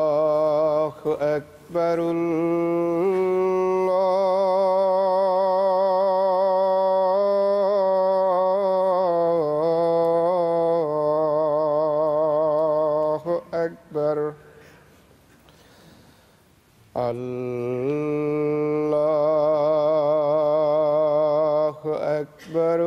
الله أكبر الله أكبر الله أكبر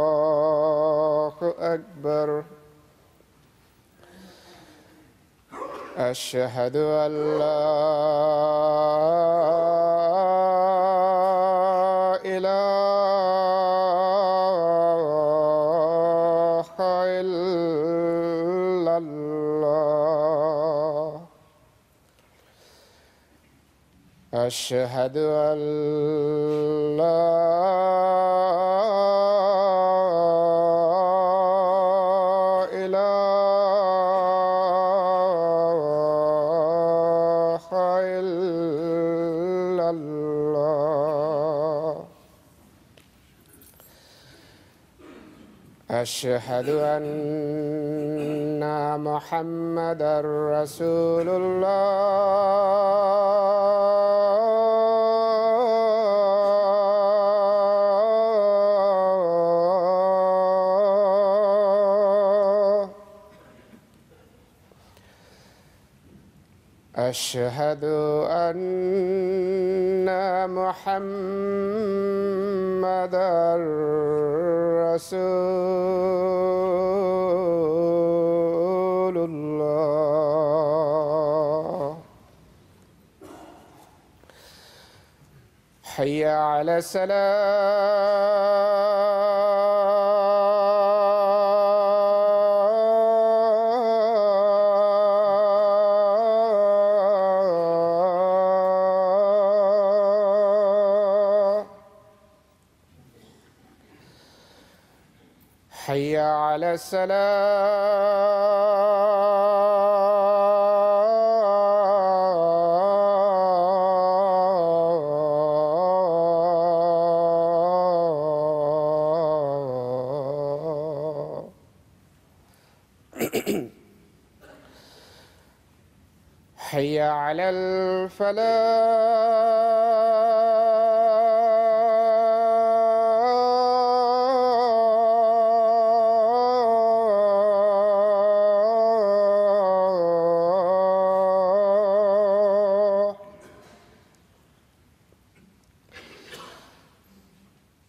الله أكبر أشهد أن لا إله إلا الله أشهد أن لا إله إلا الله أشهد أن محمدًا رسول الله أشهد أن محمدًا رسول الله حي على الصلاة حي على السلام حي على الفلاح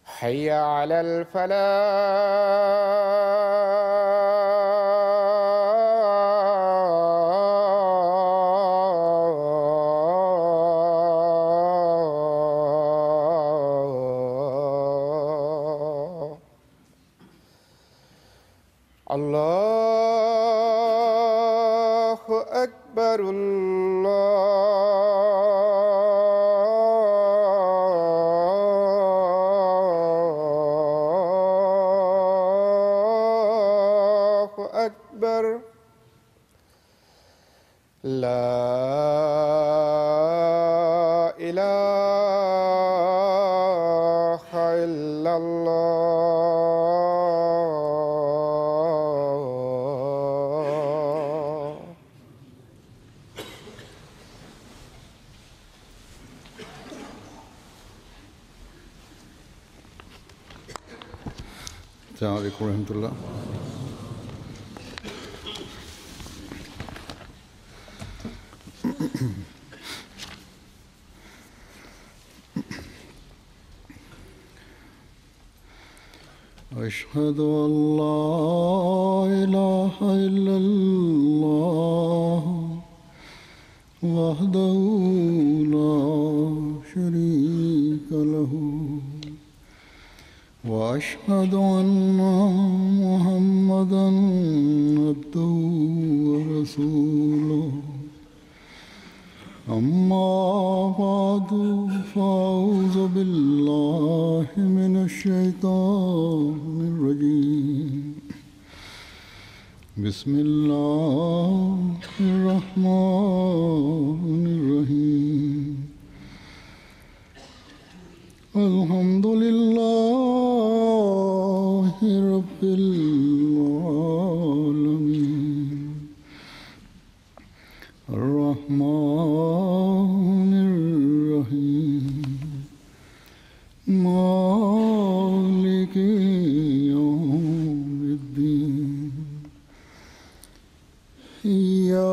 حي على الفلاح الله أكبر الله أكبر لا إله إلا الله السلام عليكم ورحمة الله. أشهد أن لا إله إلا الله وحده لا شريك له وأشهد أن محمدًا عبده ورسوله أما بعد فأعوذ بالله من الشيطان الرجيم بسم الله الرحمن الرحيم الحمد لله رب العالمين الرحمن الرحيم مالك يوم الدين إياك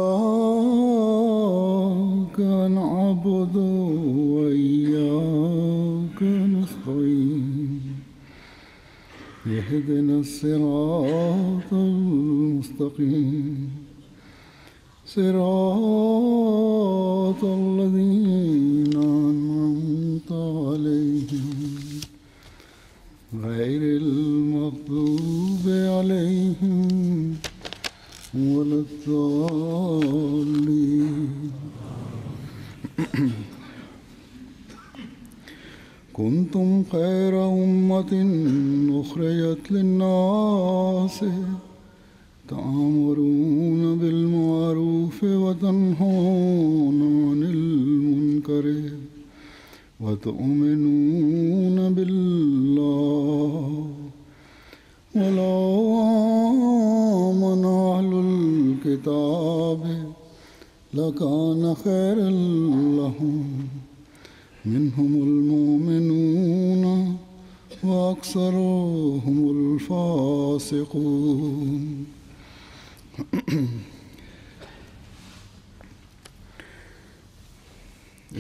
نعبد وإياك نستعين اهدنا الصراط المستقيم صراط الذين أنعمت عليهم غير المغضوب عليهم ولا الضالين كنتم خير أمة أخرجت للناس تأمرون بالمعروف وتنهون عن المنكر وتؤمنون بالله ولو آمن أهل الكتاب لكان خيرا لهم منهم المؤمنون وأكثرهم الفاسقون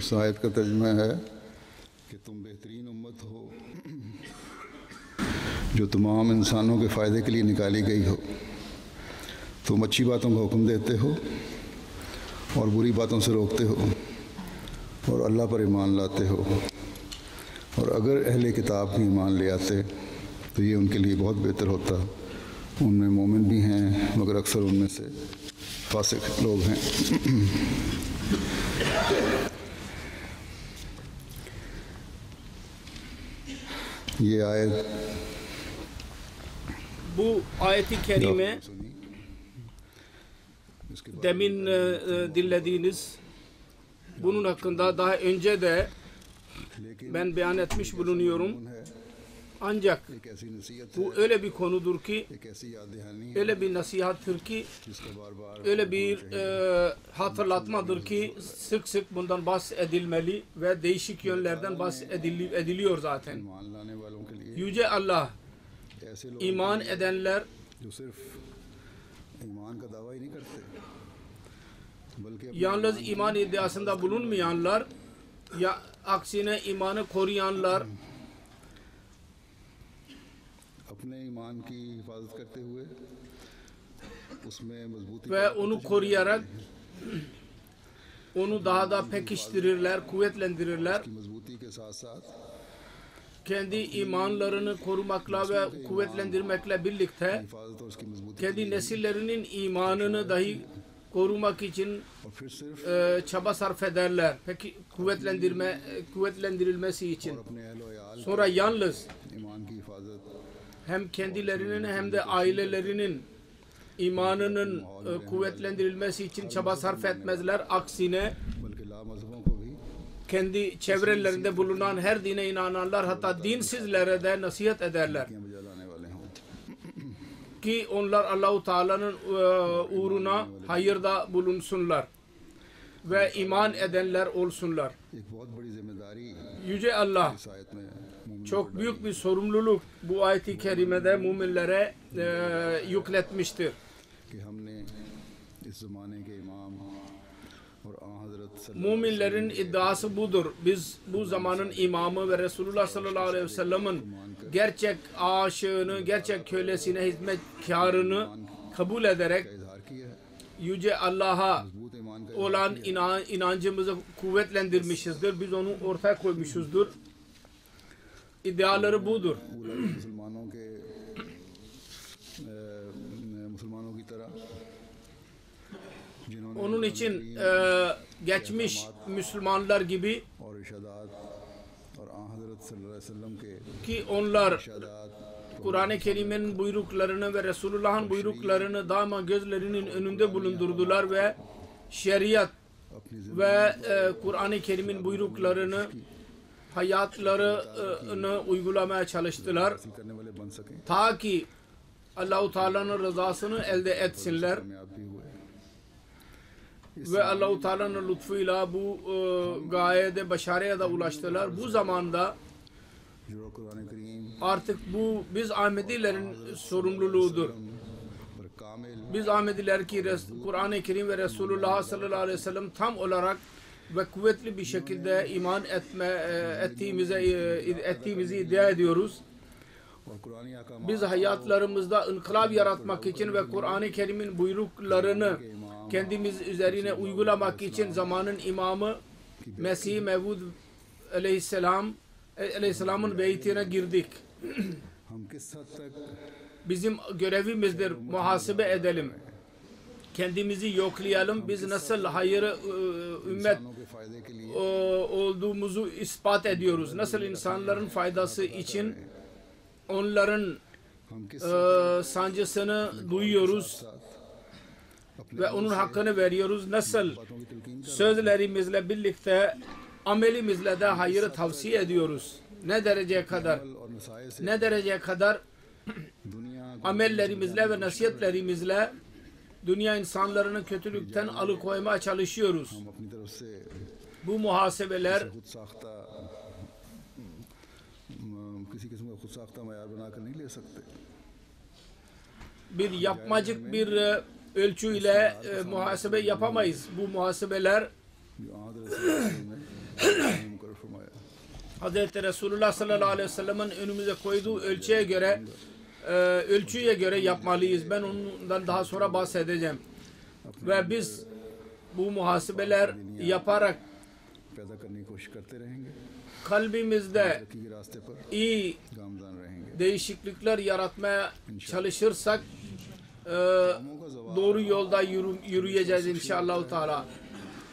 इस आयत का तर्जुमा है कि तुम बेहतरीन उम्मत हो जो तमाम इंसानों के फ़ायदे के लिए निकाली गई हो। तुम अच्छी बातों का हुक्म देते हो और बुरी बातों से रोकते हो और अल्लाह पर ईमान लाते हो, और अगर अहले किताब भी ईमान ले आते तो ये उनके लिए बहुत बेहतर होता। उनमें मोमिन भी हैं मगर अक्सर उनमें से फासिक लोग हैं। ये आयत bu ayeti kerime demin dinlediğiniz bunun hakkında daha önce de ben beyan etmiş bulunuyorum. Ancak bu öyle bir konudur ki, öyle bir nasihattır ki, öyle bir hatırlatmadır ki sık sık bundan bahsedilmeli ve değişik yönlerden bahsediliyor zaten. Yüce Allah, iman edenler yalnız iman iddiasında bulunmayanlar, ya aksine imanı koruyanlar ve onu koruyarak onu daha da pekiştirirler, kuvvetlendirirler. Kendi imanlarını korumakla ve kuvvetlendirmekle birlikte kendi nesillerinin imanını dahi korumak için çaba sarf ederler. Peki kuvvetlendirilmesi için. Sonra yalnız hem kendilerinin hem de ailelerinin imanının kuvvetlendirilmesi için çaba sarf etmezler. Aksine kendi çevrelerinde bulunan her dine inananlar, hatta dinsizlere de nasihat ederler ki onlar Allah-u Teala'nın uğruna hayırda bulunsunlar ve iman edenler olsunlar. Yüce Allah çok büyük bir sorumluluk bu ayet-i kerimede müminlere yükletmiştir. Müminlerin iddiası budur. Biz bu zamanın imamı ve Resulullah sallallahu aleyhi ve sellem'in gerçek aşığını, gerçek kölesine, hizmetkarını kabul ederek Yüce Allah'a olan inancımızı kuvvetlendirmişizdir. Biz onu ortaya koymuşuzdur. İddiaları budur. Onun için geçmiş Müslümanlar gibi ki onlar Kur'an-ı Kerim'in buyruklarını ve Resulullah'ın buyruklarını daima gözlerinin önünde bulundurdular ve şeriat ve Kur'an-ı Kerim'in buyruklarını hayatlarını uygulamaya çalıştılar. हासिल करने वाले बन सकें, Ta ki Allah-u Teala'nın rızasını elde etsinler कामयाब भी हुए। ve Allah-u Teala'nın lütfuyla bu gayede başarıya da ulaştılar. Bu zamanda जो कुरान करीम artık bu biz Ahmedilerin sorumluluğudur. और कामिल Biz Ahmediler ki Kur'an-ı Kerim ve Resulullah sallallahu aleyhi ve sellem tam olarak ve kuvvetli bir şekilde iman ettiğimizi iddia ediyoruz. और कुरानी अहकाम Biz hayatlarımızda inkılap yaratmak için ve Kur'an-ı Kerim'in buyruklarını kendimiz üzerine uygulamak için zamanın imamı Mesih Mevud Aleyhisselam'ın beytine girdik. हम किस हद तक Bizim görevimizdir muhasebe edelim. Kendimizi yoklayalım. Biz nasıl hayırı ümmet इंसानों के फायदे के लिए olduğumuzu ispat ediyoruz. Nasıl insanların faydası için onların हम किस sancısını duyuyoruz ve onun hakkını veriyoruz. Nasıl बातों की तलकीन कर sözlerimizle birlikte amelimizle de hayırı tavsiye ediyoruz. Ne dereceye kadar? और मसाइल से Ne dereceye kadar दुनिया amellerimizle ve nasihatlerimizle dünya insanlarını kötülükten alıkoymaya çalışıyoruz. हम अपनी तरफ से Bu muhasebeler खुद साख्ता किसी किस्म का खुद साख्ता मयार बनाकर नहीं ले सकते। bir yapmacık bir ölçüyle muhasebe yapamayız. Bu muhasebeler जो आदर से मुकर फरमाया Hz. Resulullah sallallahu aleyhi ve sellem'in önümüze koyduğu ölçüye göre yapmalıyız. Ben ondan daha sonra bahsedeceğim. Ve biz bu muhasebeler yaparak पैदा करने की कोशिश करते रहेंगे, kalbimizde की रास्ते पर iyi गामजान रहेंगे। değişiklikler yaratmaya çalışırsak doğru yolda yürüyeceğiz inşallah Teala.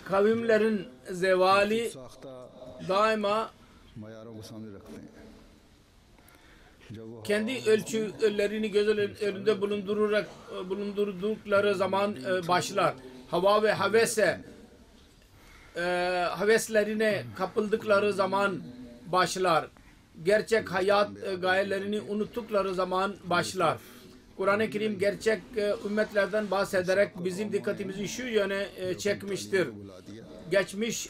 Kavimlerin zevali साख्ता daima मयारों को सामने रखते हैं। जब वो kendi ölçülerini göz önünde bulundurdukları zaman başlar. Hava ve heveslerine kapıldıkları zaman başlar. Gerçek hayat gayelerini unuttukları zaman başlar. Kur'an-ı Kerim gerçek ümmetlerden bahsederek bizim dikkatimizi şu yöne çekmiştir. बुला दिया, Geçmiş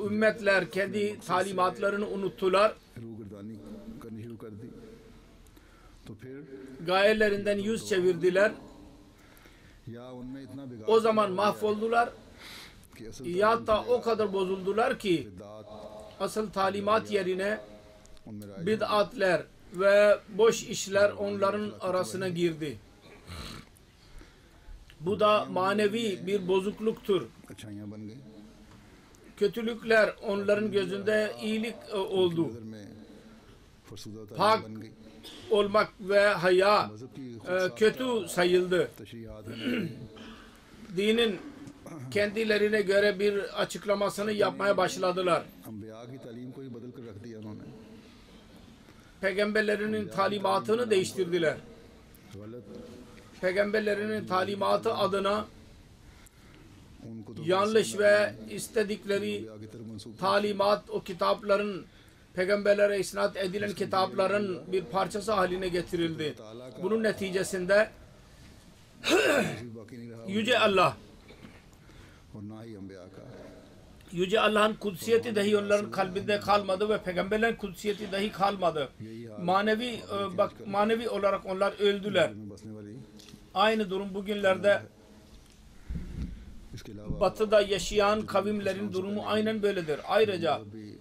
ümmetler kendi talimatlarını unuttular. रूगर्दानी करनी शुरू कर दी, तो फिर Gayelerinden yüz çevirdiler. या उनमें इतना बिगाड़ O zaman mahvoldular. कि असल Ya da o kadar bozuldular ki दात asıl talimat yerine उनमें राय bid'atler ve boş işler onların arasına girdi. Bu da manevi bir bozukluktur. अच्छाइयाँ बन गई, Kötülükler onların gözünde iyilik oldu. नजर में फरसूदा Pak तालीम बन गई, olmak ve haya मजहब की kötü sayıldı. तशरीहात हैं, Dinin kendilerine göre bir açıklamasını yapmaya başladılar. अम्बिया की तालीम को ही बदल कर रख दिया उन्होंने। Peygamberlerinin talimatını değiştirdiler. गलत Peygamberlerinin talimatı adına उनको तो yanlış ve istedikleri अम्बिया की तरफ मंसूब talimat o kitapların peygamberlere isnat edilen kitapların bir parçası haline getirildi. Bunun neticesinde बाकी नहीं रहा Yüce Allah, और ना ही अम्बिया का। Yüce Allah'ın kudsiyeti dahi onların kalbinde kalmadı ve peygamberlerin kudsiyeti dahi kalmadı. Manevi olarak onlar öldüler. में बसने वाली Aynı durum bugünlerde इसके अलावा batıda yaşayan kavimlerin durumu aynen böyledir. Ayrıca भी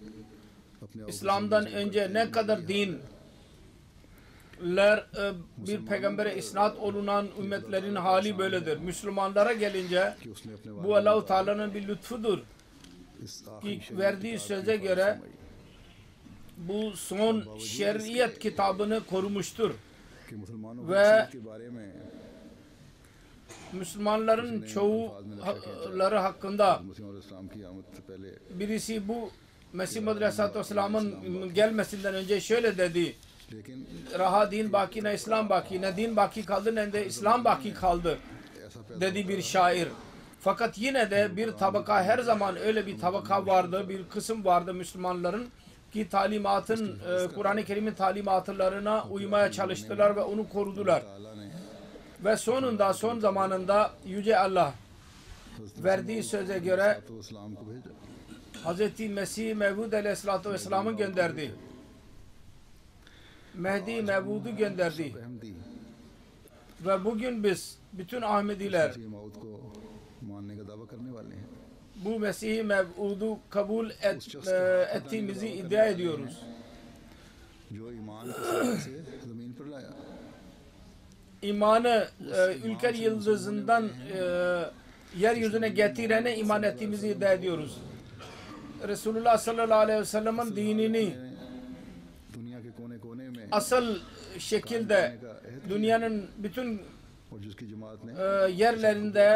अपने İslam'dan önce ne kadar dinler bir peygambere isnat olunan ümmetlerin hali böyledir. Müslümanlara gelince कि उसने अपने bu Allah-u Teala'nın bir lütfudur. इस Ki आखिरी verdiği söze göre bu son şeriyet kitabını korumuştur. कि मुसलमानों Ve के बारे में Müslümanların çoğuları hakkında मुस्लिम और इस्लाम की आमद से पहले birisi bu Mesih Muhammed Aleyhisselatü Vesselam'ın gelmesinden önce şöyle dedi. लेकिन Raha din baki ne İslam baki, ne din baki kaldı ne de İslam baki kaldı ऐसा पैदा dedi bir şair. Fakat yine de bir tabaka, her zaman öyle bir tabaka vardı, bir kısım vardı Müslümanların. ki talimatın, Kur'an-ı Kerim'in talimatlarına uymaya çalıştılar ve onu korudular. ताला ने Ve sonunda, son zamanında Yüce Allah verdiği söze göre तो इस्लाम को भेजा। Hz. Mesih Mevud Aleyhisselatü Vesselam'ı gönderdi. Mehdi Mevud'u gönderdi. Ahmadi Ve bugün biz bütün Ahmediler मसीह मौत को मानने का दावा करने वाले हैं। bu Mesih Mevud'u kabul ettiğimizi iddia ediyoruz. जो ईमान के सहारे से जमीन पर लाया। İmanı ülker yıldızından yeryüzüne getirene iman ettiğimizi iddia ediyoruz. Resulullah sallallahu aleyhi ve sellem'in dinini दुनिया के कोने कोने में asıl şekilde dünyanın bütün और जिसकी जमात ने yerlerinde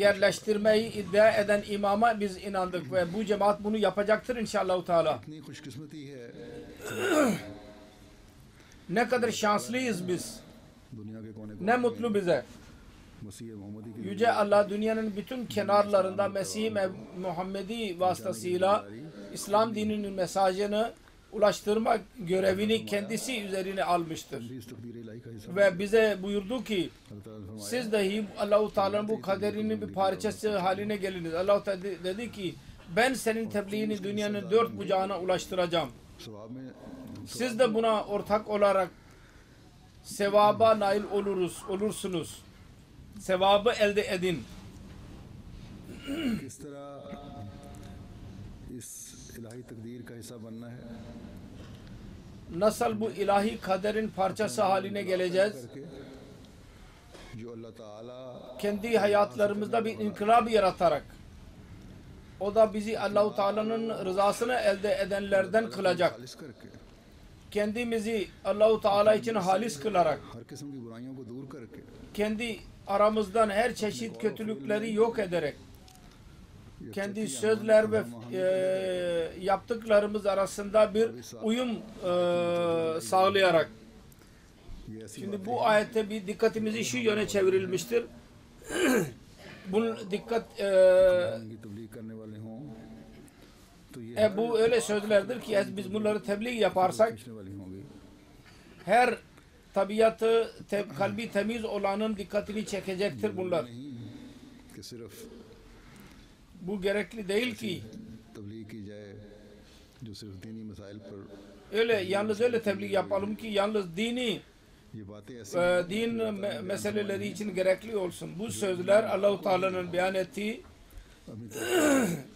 yerleştirmeyi iddia eden imama biz inandık ve bu cemaat bunu yapacaktır inşallah Teala. इतनी खुशकिस्मती है Ne kadar şanslıyız biz. दुनिया के कोने Ne कोने mutlu bize. मसीह मोहम्मदी की Yüce Allah dünyanın bütün kenarlarında Mesih Muhammedi vasıtasıyla İslam dininin mesajını ulaştırma görevini kendisi üzerine almıştır. इस तकदीर इलाही का हिस्सा Ve bize buyurdu ki अल्लाह ताला ने फरमाया siz dahi Allah-u Teala'nın bu kaderinin bir parçası haline geliniz. Allah-u Teala dedi ki ben senin tebliğini dünyanın dört bucağına ulaştıracağım. सवाब में Siz de buna ortak olarak sevaba nail olursunuz. Sevabı elde edin. किस तरह इस इलाही तकदीर का हिस्सा बनना है Nasıl bu ilahi kaderin parçası haline geleceğiz? करके जो अल्लाह ताला Kendi hayatlarımızda bir inkılap yaratarak. O da bizi Allah-u Teala'nın rızasını elde edenlerden kılacak. खालिस करके Kendimizi Allah-u Teala için halis kılarak, हर किस्म की बुराइयों को दूर करके kendi aramızdan her çeşit kötülükleri yok ederek, kendi sözler ve yaptıklarımız arasında bir uyum sağlayarak. ये ऐसी Şimdi bu ayette bir dikkatimizi şu yöne çevrilmiştir. Bunun dikkat की तबलीग करने वाले हों तो ये bu öyle sözlerdir ki biz bunları tebliğ yaparsak पूछने वाली होंगी her tabiatı kalbi temiz olanın dikkatini çekecektir bunlar. नहीं कि सिर्फ Bu gerekli değil ki तबलीग की जाए जो सिर्फ दीनी मसाइल पर öyle yalnız öyle tebliğ yapalım ki yalnız dini ये बातें ऐसी din meseleleri için gerekli olsun. Bu sözler Allah-u Teala'nın beyan ettiği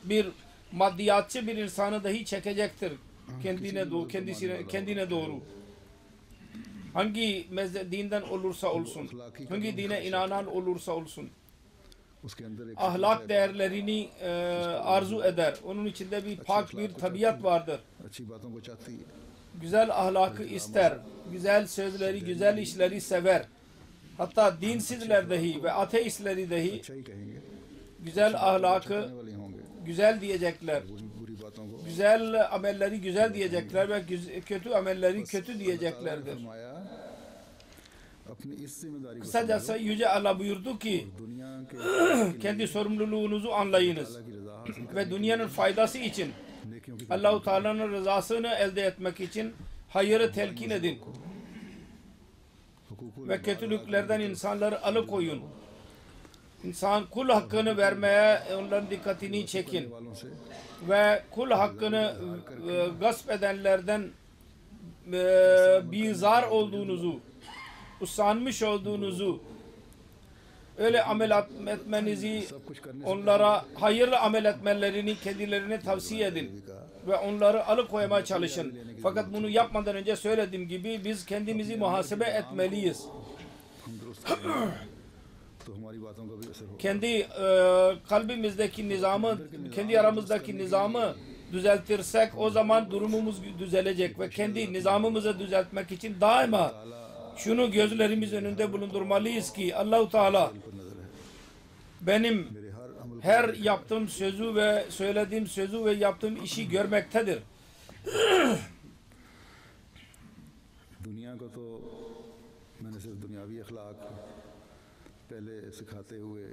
bir maddiyatçı bir insanı dahi çekecektir. Kendine doğru. Hangi dinden olursa olsun, hangi dine inanan olursa olsun, उसके अंदर एक ahlak değerlerini arzu eder. Onun içinde bir pak bir tabiat vardır. अच्छी बातों को चाहती है Güzel ahlakı ister, güzel sözleri, güzel işleri sever. Hatta dinsizler dahi ve ateistleri dahi अच्छा ही कहेंगे güzel ahlakı करने वाले होंगे güzel diyecekler. बुरी बातों को Güzel amelleri güzel diyecekler ve kötü amelleri kötü diyeceklerdir. फरमाया अपनी इस जिम्मेदारी को Kısacası Yüce Allah buyurdu ki दुनिया के kendi sorumluluğunuzu anlayınız की रजा हासिल ve dünyanın faydası için नेकियों की Allah-u Teala'nın rızasını elde etmek için hayırı telkin edin हुकूक ve kötülüklerden insanları alıkoyun. İnsan kul hakkını vermeye onların dikkatini çekin वालों से ve kul hakkını gasp edenlerden bizar olduğunuzu, usanmış olduğunuzu, öyle amel etmenizi, onlara hayırlı amel etmelerini kendilerine tavsiye edin ve onları alıkoymaya çalışın. Fakat bunu yapmadan önce söylediğim gibi biz kendimizi muhasebe etmeliyiz. हम दुरुस्त करें तो हमारी बातों का भी असर होगा Kendi kalbimizdeki nizamı, kendi aramızdaki nizamı düzeltirsek o zaman durumumuz düzelecek ve kendi nizamımızı düzeltmek için daima şunu gözlerimiz önünde bulundurmalıyız ki Allah-u Teala benim मेरे हर अमल her yaptığım sözü ve söylediğim sözü ve yaptığım işi görmektedir. दुनिया को तो मैंने सिर्फ दुनियावी अखलाक पहले सिखाते हुए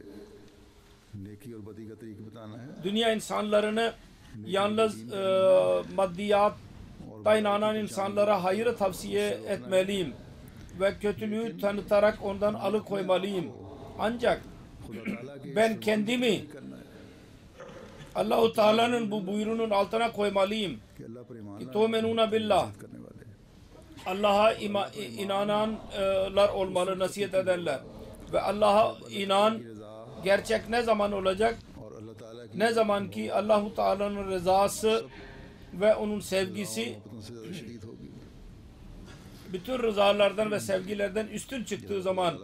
नेकी और बदी का तरीका बताना है Dünya insanlarını yalnız maddiyat Hatta inanan insanlara hayırı tavsiye etmeliyim ve kötülüğü tanıtarak ondan alıkoymalıyım. Ancak ben kendimi Allah-u Teala'nın bu buyruğunun altına koymalıyım. İtumenuna billah. Allah'a inananlar olmalı, nasihat ederler. Ve Allah'a inan gerçek ne zaman olacak? Ne zaman ki Allah-u Teala'nın rızası ve onun sevgisi bütün rızalardan ve sevgilerden üstün çıktığı zaman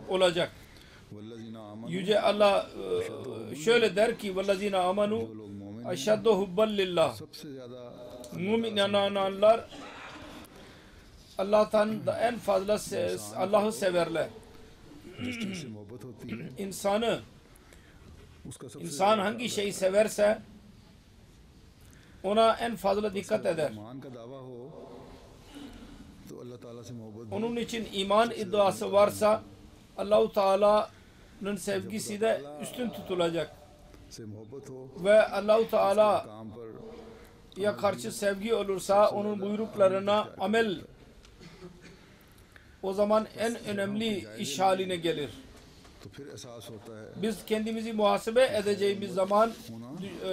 olacak. Yüce Allah şöyle der ki وَالَّذ۪ينَ آمَنُوا اَشَدُّ حُبًّا لِلّٰهِ Mümin inananlar Allah'tan da en fazla Allah'ı severler. İnsan hangi şeyi severse ona en fazla dikkat eder. Onun için iman iddiası varsa Allah-u Teala'nın sevgisi de üstün tutulacak. Ve Allah-u Teala'ya karşı sevgi olursa onun buyruklarına amel o zaman en önemli iş haline gelir. Biz kendimizi muhasebe edeceğimiz zaman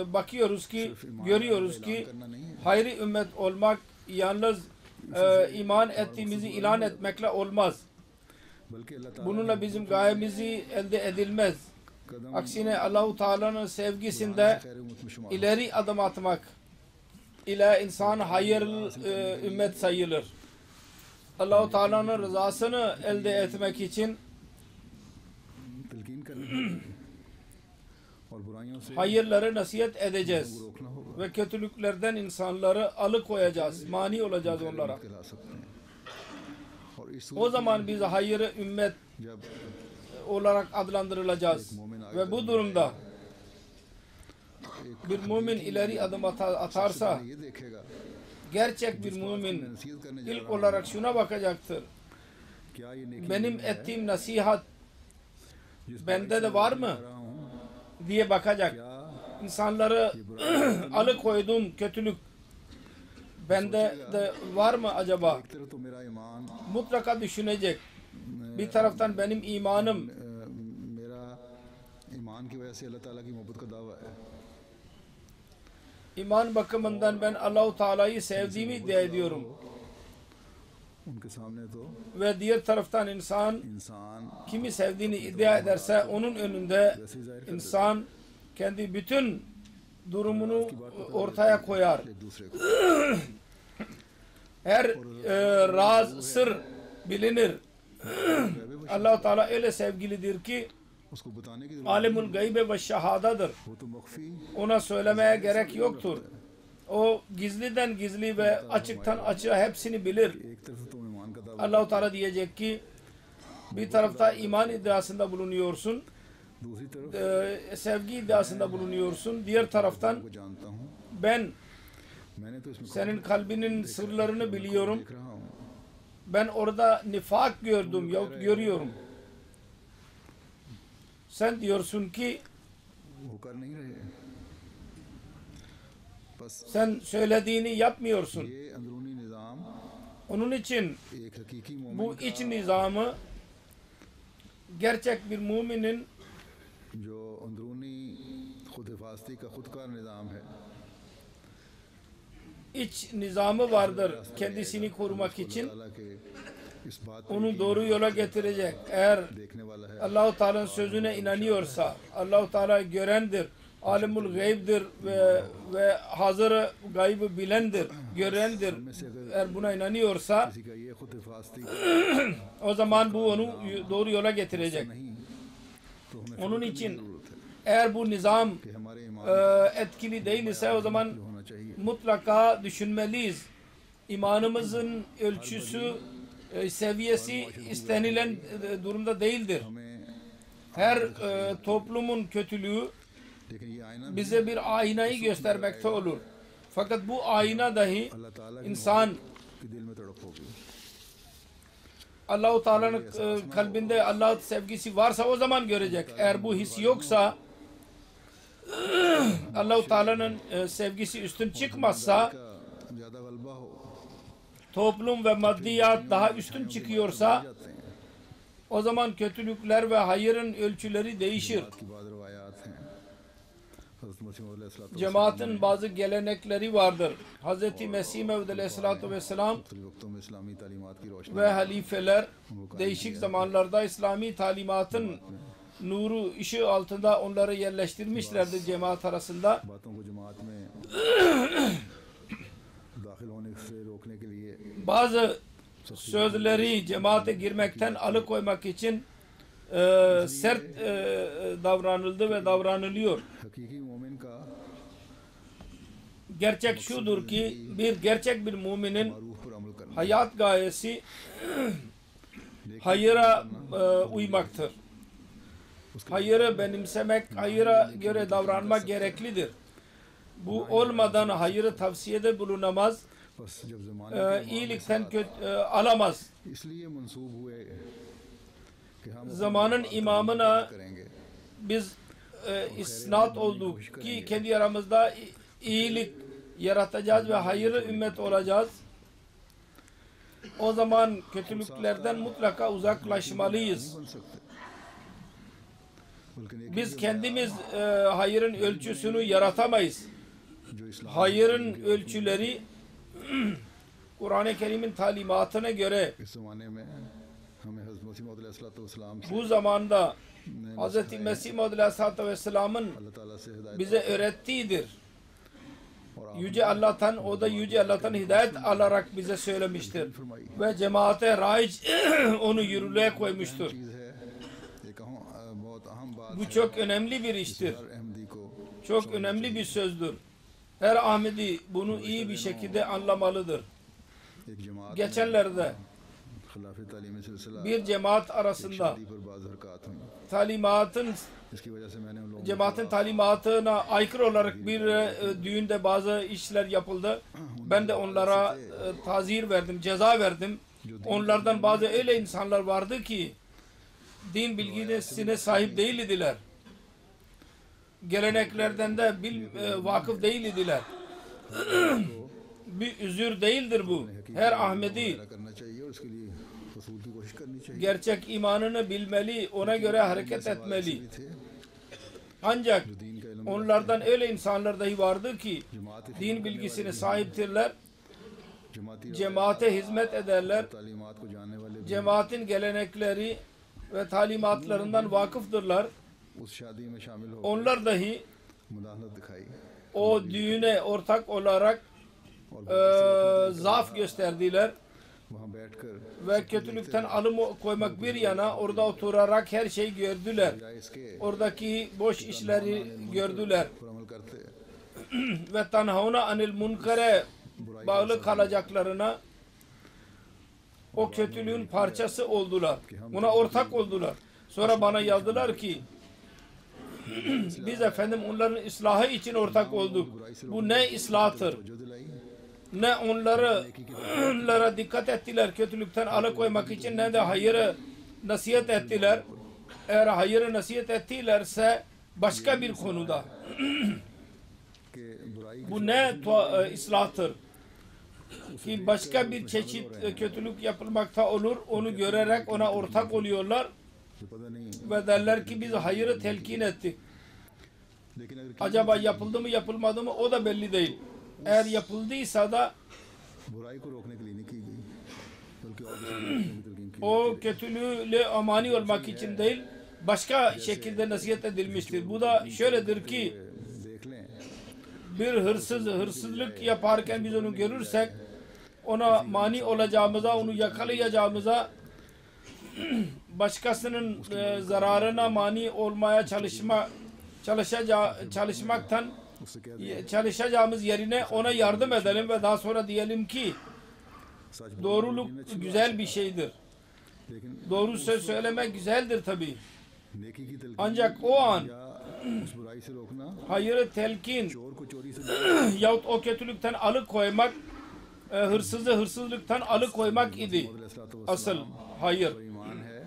bakıyoruz ki, görüyoruz ki hayri ümmet olmak yalnız iman ettiğimizi ilan etmekle olmaz. Bununla bizim gayemizi elde edilmez. Aksine Allah-u Teala'nın sevgisinde ileri adım atmak ile insan hayırlı ümmet sayılır. Allah-u Teala'nın rızasını elde etmek için hayırları nasihat edeceğiz ve kötülüklerden insanları alıkoyacağız, mani olacağız onlara. O zaman biz hayırlı ümmet olarak adlandırılacağız ve bu durumda bir mümin ileri adım atarsa gerçek bir mümin ilk olarak şuna bakacaktır: benim ettiğim nasihat bende de var mı diye bakacak. İnsanları alıkoyduğum kötülük bende de var mı acaba? Mutlaka düşünecek. Bir taraftan benim imanım iman bakımından ben Allah-u Teala'yı sevdiğimi iddia ediyorum. Ve diğer taraftan insan kimi sevdiğini iddia ederse onun önünde insan kendi bütün durumunu ortaya koyar. Her raz, sır bilinir. Allah-u Teala öyle sevgilidir ki alimul gaybe ve şehadadır. Ona söylemeye gerek yoktur. O gizliden gizli ve açıktan açığa hepsini bilir. Allah-u Teala diyecek ki bir tarafta iman iddiasında bulunuyorsun, sevgi iddiasında bulunuyorsun. Diğer taraftan ben senin kalbinin sırlarını biliyorum. Ben orada nifak gördüm yahut görüyorum. Sen diyorsun ki sen söylediğini yapmıyorsun. Onun için bu iç nizamı gerçek bir müminin iç nizamı vardır kendisini korumak için. Onu doğru yola getirecek. Eğer Allah-u Teala'nın sözüne inanıyorsa, Allah-u Teala görendir, alimul gaybdir ve hazır gaybı bilendir, görendir. Eğer buna inanıyorsa o zaman bu onu doğru yola getirecek. Onun için eğer bu nizam etkili değilse o zaman mutlaka düşünmeliyiz. İmanımızın ölçüsü, seviyesi istenilen durumda değildir. Her toplumun kötülüğü bize bir aynayı göstermekte olur. Fakat bu ayna dahi insan Allah-u Teala'nın kalbinde Allah sevgisi varsa o zaman görecek. Eğer bu his yoksa, Allah-u Teala'nın sevgisi üstün çıkmazsa ज़्यादा गलबा हो toplum ve maddiyat daha üstün çıkıyorsa जाते हैं। o zaman kötülükler ve hayırın ölçüleri değişir. की बाद रवायात हैं हज़रत मसीह मौद अलैहिस्सलातु Cemaatin bazı gelenekleri vardır. Hz. Mesih Mevd Aleyhisselatü Vesselam मुख्तलिफ़ वक्तों में इस्लामी तालीमात की रोशनी ve halifeler değişik zamanlarda İslami talimatın nuru ışığı altında onları yerleştirmişlerdi cemaat arasında. बातों को जमात में दाखिल होने से रोकने के लिए Bazı sözleri cemaate girmekten alıkoymak için sert davranıldı ve davranılıyor. हकीकी मोमिन का Gerçek şudur ki gerçek bir müminin रूह पर अमल करना hayat gayesi hayıra uymaktır. Hayırı benimsemek, hayıra göre davranmak gereklidir. Bu olmadan hayırı tavsiyede bulunamaz, बस जब ज़माने iyilikten alamaz. इसलिए मंसूब हुए कि हम Zamanın imamına करेंगे biz isnat olduk ki kendi aramızda iyilik yaratacağız ve hayırlı ümmet olacağız. O zaman kötülüklerden mutlaka uzaklaşmalıyız. बन सकते बल्कि नेकी Biz kendimiz hayırın ölçüsünü yaratamayız. जो इस्लाम Hayırın ölçüleri Kur'an-ı Kerim'in talimatına göre इस ज़माने में हमें हज़रत मसीह मौद अलैहिस्सलाम से bu zamanda Hz. Mesih Mevd Aleyhisselatü Vesselam'ın अल्लाह ताला से हिदायत bize öğrettiğidir. और Yüce Allah'tan, o da Yüce Allah'tan hidayet alarak bize söylemiştir. फरमाई Ve cemaate raiç onu yürürlüğe koymuştur. चीज़ है ये कहूँ बहुत अहम बात Bu çok önemli bir iştir. हर अहमदी को Çok önemli bir sözdür. Her Ahmedi bunu iyi bir şekilde anlamalıdır. एक जमात Geçenlerde खिलाफी तालीमी सिलसिला bir cemaat arasında शादी पर बाज़ हरकत हुई talimatın इसकी वजह से मैंने उन लोगों cemaatin talimatına aykırı olarak bir düğünde bazı işler yapıldı. Ben de onlara tazir verdim, ceza verdim. Onlardan bazı öyle insanlar vardı ki din bilgisine sahip değildiler. Geleneklerden de vakıf değildiler. Bir üzür değildir bu. Her Ahmedi को करना चाहिए और इसके लिए वसूल की कोशिश करनी चाहिए gerçek imanını bilmeli, ona göre hareket etmeli. भी थे Ancak दीन का इल्म onlardan öyle insanlar dahi vardı ki जमात din bilgisine sahiptirler, जमाती cemaate hizmet ederler, तालीमात को जानने वाले भी cemaatin gelenekleri ve talimatlarından vakıftırlar. उस शादी में शामिल हो Onlar dahi मुदाहनत दिखाई o düğüne ortak olarak zaaf gösterdiler वहाँ बैठकर ve kötülükten alım koymak bir yana orada oturarak her şeyi gördüler. या इसके Oradaki boş işleri gördüler पर अमल करते ve tanhavuna anil munkare bağlı kalacaklarına o kötülüğün parçası oldular. Buna ortak oldular. Sonra bana yazdılar ki biz efendim onların ıslahı için ortak olduk. Bu ne ıslahtır? जो दिलाई Ne onlara dikkat ettiler kötülükten alıkoymak için ne de hayırı nasihat ettiler. Eğer hayırı nasihat ettilerse başka bir konuda. कि बुराई Bu ne ıslahtır? Ki başka bir çeşit kötülük yapılmakta olur. Onu görerek ona ortak oluyorlar. जो पता नहीं Ve derler ki biz hayırı telkin ettik. लेकिन अगर Acaba yapıldı mı yapılmadı mı o da belli değil. Eğer yapıldıysa da बुराई को रोकने के लिए नहीं की गई बल्कि और किसी को रोकने की तलकीन की o kötülüğe amani olmak için değil başka şekilde nasihat edilmiştir. Bu da şöyledir ki देख लें bir hırsızlık yaparken biz onu görürsek ona mani olacağımıza, onu yakalayacağımıza başkasının zararına mani olmaya çalışmaktan उससे कह दें çalışacağımız yerine ona yardım edelim ve daha sonra diyelim ki सच doğruluk güzel bir şeydir. लेकिन Doğru söz söylemek güzeldir tabii. नेकी की तलकीन Ancak o an या उस बुराई से रोकना hayırı telkin चोर को चोरी से yahut o kötülükten alıkoymak, hırsızlıktan alıkoymak idi. Asıl hayır. ईमान है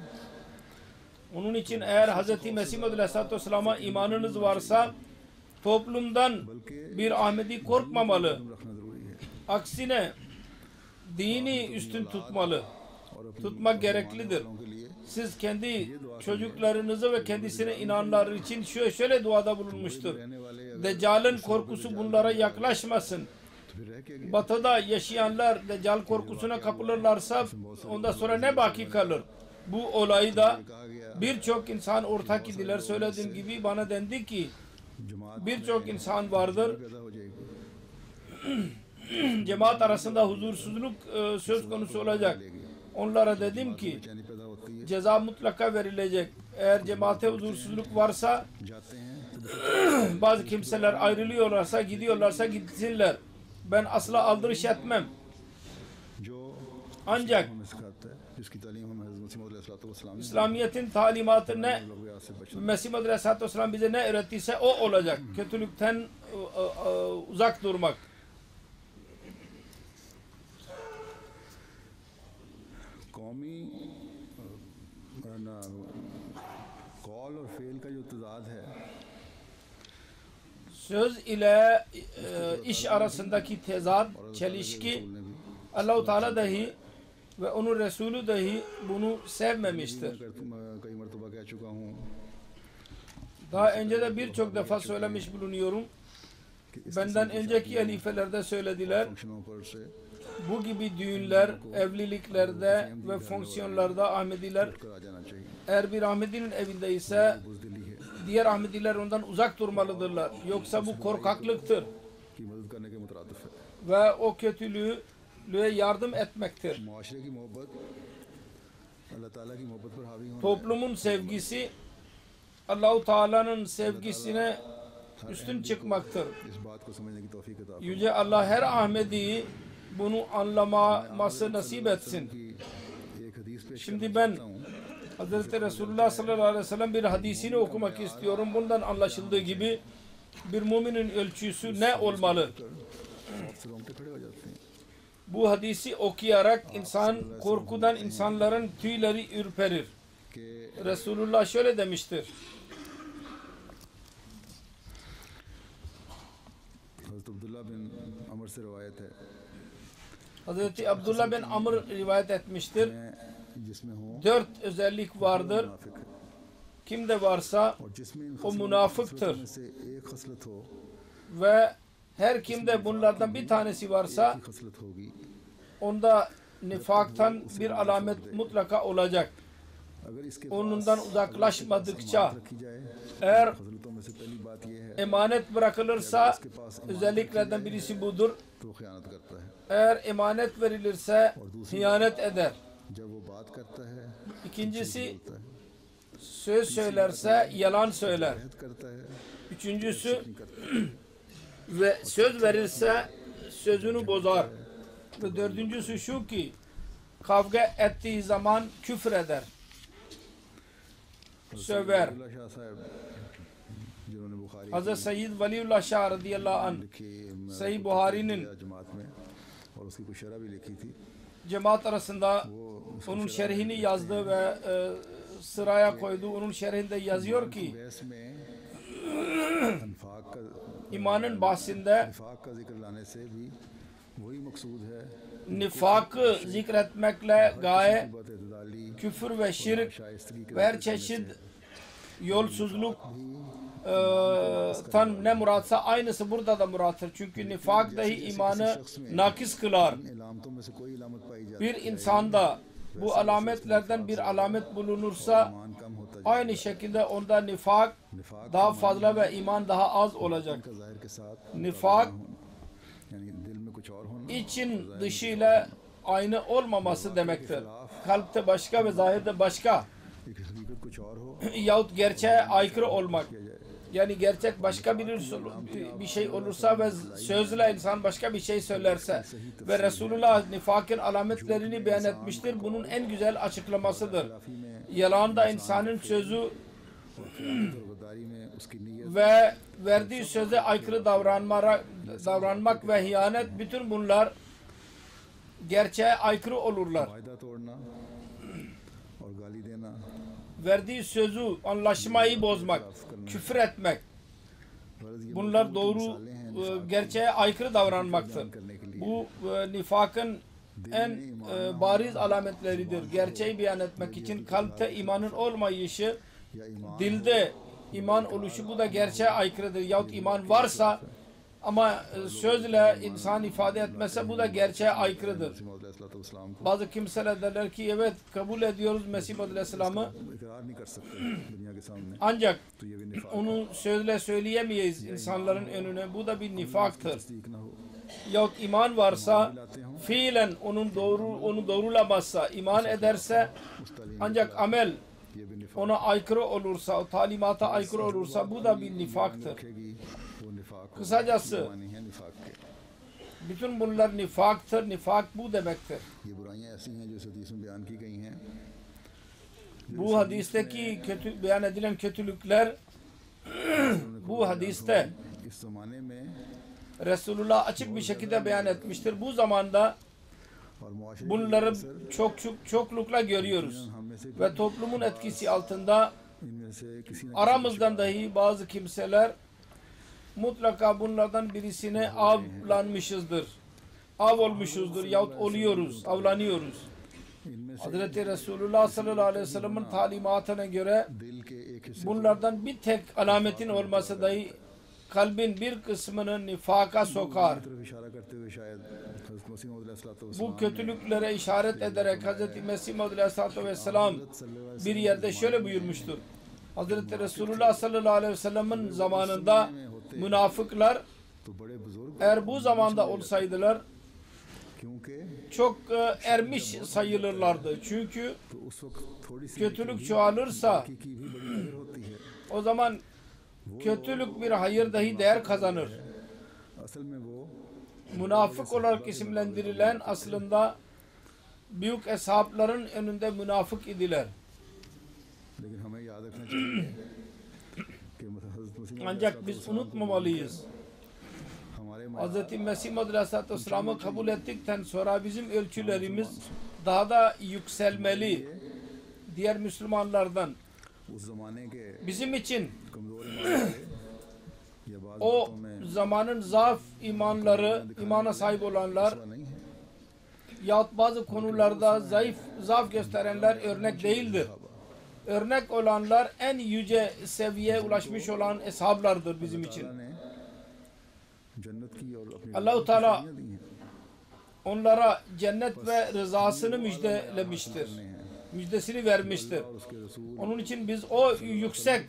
Onun için eğer Hz. Mesih Mevd Aleyhisselatü Vesselam'a imanınız varsa toplumdan bir Ahmedi korkmamalı. रखना जरूरी है Aksine dini üstün tutmak gereklidir. Siz kendi çocuklarınızı ve kendisine inananlar için şöyle duada bulunmuştur. Deccal'ın korkusu bunlara yaklaşmasın. Batı'da yaşayanlar Deccal korkusuna kapılırlarsa ondan sonra ne baki kalır? Bu olayı da birçok insan ortak idiler. Söylediğim gibi bana dendi ki birçok insan vardır. Cemaat arasında huzursuzluk söz konusu olacak. Onlara dedim ki ceza mutlaka verilecek. Eğer cemaate huzursuzluk varsa bazı kimseler ayrılıyorlarsa, gidiyorlarsa gitsinler. Ben asla aldırış etmem. Ancak İslamiyet'in talimatı ne? Mesih Muhammed Aleyhisselatü Vesselam bize ne öğrettiyse o olacak. Kötülükten uzak durmak. कौमी कॉल और फेल का जो तजाद है Söz ile iş arasındaki tezat, çelişki Allah-u Teala dahi ve onun Resulü dahi bunu sevmemiştir. कई मरतबा कह चुका हूँ Daha önce de birçok defa söylemiş bulunuyorum. Benden önceki halifelerde söylediler. फंक्शनों पर से Bu gibi düğünler, evliliklerde ve fonksiyonlarda Ahmediler कर आ जाना चाहिए eğer bir Ahmedi'nin evinde ise बुजदिली है diğer Ahmediler ondan uzak durmalıdırlar. Yoksa bu korkaklıktır की मदद करने के मुतरादिफ है ve o kötülüğe yardım etmektir. मुआशरे की मोहब्बत अल्लाह ताला की मोहब्बत पर हावी होना Toplumun sevgisi Allah-u Teala'nın sevgisine üstün çıkmaktır. इस बात को समझने की तौफीक अता फरमाए Yüce Allah her Ahmedi'yi bunu anlaması nasip etsin. कि एक हदीस पेश Şimdi ben Hazreti Resulullah sallallahu aleyhi ve sellem bir hadisini okumak istiyorum. Bundan anlaşıldığı gibi bir müminin ölçüsü ne olmalı? से रोंगटे खड़े हो जाते हैं Bu hadisi okuyarak insan korkudan insanların tüyleri ürperir. कि Resulullah şöyle demiştir. हज़रत अब्दुल्ला बिन अमर से रवायत है Hazreti Abdullah bin Amr rivayet etmiştir. मैं जिसमें हूँ 4 özellik vardır. मुनाफिक है Kimde varsa और जिसमें इन o खसलतों münafıktır. में से एक खसलत हो Ve her kimde bunlardan bir tanesi varsa एक खसलत होगी onda nifaktan bir alamet mutlaka olacak. अगर इसके Onundan uzaklaşmadıkça रखी जाए eğer खसलतों में से पहली बात यह है emanet bırakılırsa özelliklerden birisi budur. तो वो खयानत करता है Eğer emanet verilirse hıyanet eder. जब वो बात करता है İkincisi बोलता है söz söylerse yalan söyler. अहद करता है Üçüncüsü नहीं करता ve söz verirse sözünü bozar. Ve dördüncüsü şu ki kavga ettiği zaman küfür eder. Söver. Abdullah शाह साहब जिन्होंने Bukhari Hazreti Seyyid Veliullah Şah radıyallahu anh की Sahih Buhari'nin जमात में और उसकी कुछ शरह भी लिखी थी cemaat arasında वो onun şerhini yazdı ve sıraya koydu. Onun şerhinde yazıyor ki बहस में अनफाक का imanın bahsinde निफाक का जिक्र लाने से भी वही मकसूद है nifakı zikretmekle gaye बात इतदाली küfür ve şirk शाइस्तगी के ve her çeşit yolsuzluk tan ne muratsa aynısı burada da murattır. Çünkü nifak dahi imanı nakis kılar. इलामतों में से कोई इलामत पाई जाती Bir insanda bu alametlerden bir alamet bulunursa ईमान कम होता aynı şekilde onda nifak daha fazla ve iman daha az olacak. जाता जाहिर के साथ Nifak यानी दिल में कुछ और होना için dışıyla aynı olmaması demektir. Kalpte başka ve zahirde başka एक हकीकत कुछ और हो yahut gerçeğe aykırı olmak. Yani gerçek başka bir şey olursa ve sözle insan başka bir şey söylerse ve Resulullah nifakın alametlerini beyan etmiştir. Bunun en güzel açıklamasıdır. Yalan da insanın sözü और गद्दारी में उसकी नीयत ve verdiği söze aykırı davranmak ve hıyanet, bütün bunlar gerçeğe aykırı olurlar. वायदा तोड़ना और गाली देना Verdiği sözü, anlaşmayı bozmak, küfür etmek, गरज ये bunlar doğru gerçeğe aykırı davranmaktır. Bu nifakın en bariz alametleridir. Gerçeği beyan etmek için kalpte imanın olmayışı, या ईमान dilde iman oluşu, bu da gerçeğe aykırıdır. Yahut iman varsa ama sözle insan ifade etmezse bu da gerçeğe aykırıdır. अलैहिस्सलाम को Bazı kimseler derler ki evet kabul ediyoruz Mesih Aleyhisselam'ı इकरार नहीं कर सकते दुनिया के सामने, ancak तो ये भी निफाक onu sözle söyleyemeyiz insanların önüne. Bu da bir nifaktır. तस्दीक ना हो। Yahut iman varsa fiilen onu doğrulamazsa, iman ederse ancak amel ये भी निफाक ona aykırı olursa, o talimata aykırı olursa bu da bir nifaktır. रखेगी, वो निफाक हो। Kısacası मानी है निफाक के। bütün bunlar nifaktır. Nifak bu demektir. ये बुराइयां ऐसी हैं जो इस हदीस में बयान की गई हैं, Bu hadisteki beyan edilen kötülükler bu hadiste इस जमाने में Resulullah açık bir şekilde beyan etmiştir. Bu zamanda और मुआशरे bunları çoklukla görüyoruz. हम में से Ve toplumun etkisi altında इनमें से किसी न aramızdan dahi bazı kimseler mutlaka bunlardan birisine avlanmışızdır. Av olmuşuzdur yahut oluyoruz, avlanıyoruz. इनमें से Hazreti Resulullah sallallahu aleyhi ve sellem'in talimatına göre दिल के एक हिस्से bunlardan bir tek alametin olması dahi kalbin bir kısmını nifaka sokar. की तरफ इशारा करते हुए शायद हज़रत मसीह मौद अलैहिस्सलातु Bu kötülüklere işaret ederek Hazreti Mesih Aleyhisselatü Vesselam bir yerde şöyle buyurmuştur. Hazreti Resulullah sallallahu aleyhi ve sellem'in zamanında münafıklar तो बड़े बुजुर्ग, eğer bu zamanda olsaydılar क्योंकि çok ermiş sayılırlardı. Çünkü तो उस वक्त थोड़ी सी kötülük çoğalırsa की भी बड़ी कदर होती है। o zaman kötülük bir hayır dahi değer kazanır. असल में वो Münafık olarak isimlendirilen aslında büyük eshapların önünde münafık idiler. लेकिन हमें याद रखना चाहिए कि हज़रत मसीह मौद Ancak biz unutmamalıyız. हमारे Hz. Mesih Aleyhisselatü Vesselam'ı kabul ettikten sonra bizim ölçülerimiz daha da yükselmeli. Diğer Müslümanlardan उस ज़माने के bizim için कमज़ोर ईमान या बाज़ o बातों में zamanın zaaf imanları, imana sahip olanlar नहीं है। yahut bazı konularda zaaf gösterenler örnek değildir. Örnek olanlar en yüce seviyeye ulaşmış olan eshablardır bizim için. अल्लाह ने जन्नत की और अपनी Allah-u Teala खुशियाँ दी हैं। onlara cennet ve rızasını müjdelemiştir. Müjdesini vermiştir. और उसके रसूल Onun için biz o yüksek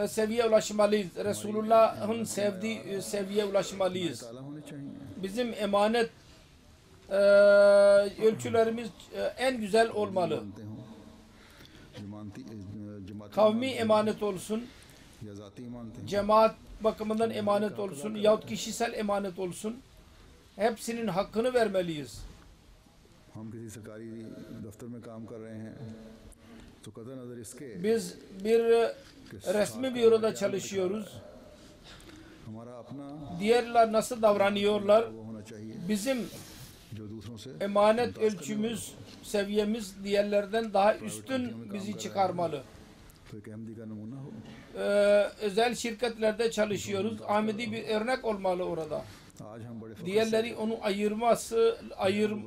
seviyeye ulaşmalıyız. Resulullah'ın sevdiği seviyeye ulaşmalıyız. ताला होने चाहिए। Bizim emanet ölçülerimiz en güzel olmalı. मानते हों जमाती Kavmi emanet olsun, या ज़ाती मानते हैं, cemaat bakımından emanet olsun yahut kişisel emanet olsun. Hepsinin hakkını vermeliyiz. हम किसी सरकारी दफ्तर में काम कर रहे हैं तो कदर नज़र इसके Biz bir resmi büroda çalışıyoruz. हमारा अपना Diğerler nasıl davranıyorlar? वो होना चाहिए Bizim जो दूसरों से emanet ölçümüz, seviyemiz diğerlerden daha üstün bizi çıkarmalı. तो एक अहमदी का नमूना हो। Özel şirketlerde çalışıyoruz. Ahmedi bir örnek olmalı orada. आज हम बड़े Diğerleri onu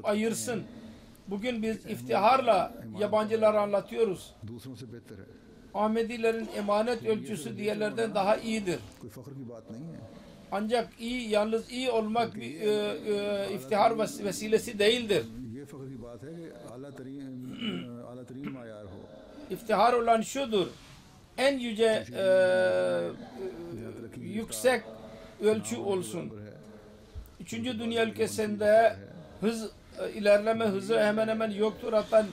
ayırsın. Bugün biz iftiharla yabancılara anlatıyoruz. दूसरों से बेहतर है, Ahmedilerin emanet ölçüsü diğerlerden daha iyidir. कोई फ़ख्र की बात नहीं है। Ancak yalnız iyi olmak bir iftihar vesilesi değildir. ये फ़ख्र की बात है कि आला तरीन मायार हो। İftihar olan şudur. En yüce yüksek ölçü olsun. Üçüncü dünya ülkesinde ilerleme hızı hemen hemen yoktur, hatta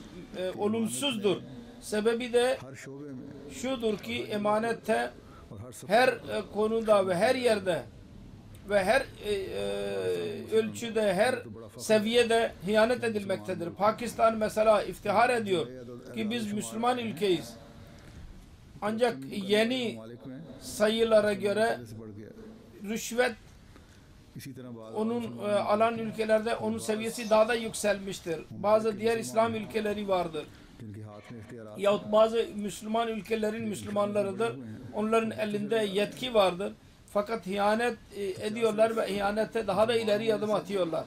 olumsuzdur. Sebebi de हर शोबे में şudur ki emanette और हर सब her konuda ve her yerde ve her ölçüde, her seviyede hıyanet edilmektedir. Pakistan mesela iftihar ediyor ki biz Müslüman ülkeyiz. Ancak yeni मालिक में sayılara göre से बढ़ गया। rüşvet इसी तरह बात onun alan ülkelerde onun seviyesi daha da yükselmiştir. Bazı diğer İslam ülkeleri vardır. जिनके हाथ में इख्तियार Yahut bazı Müslüman ülkelerin Müslümanlarıdır. Onların elinde yetki vardır. Fakat ihanet ediyorlar ve ihanette daha da ileri adım atıyorlar.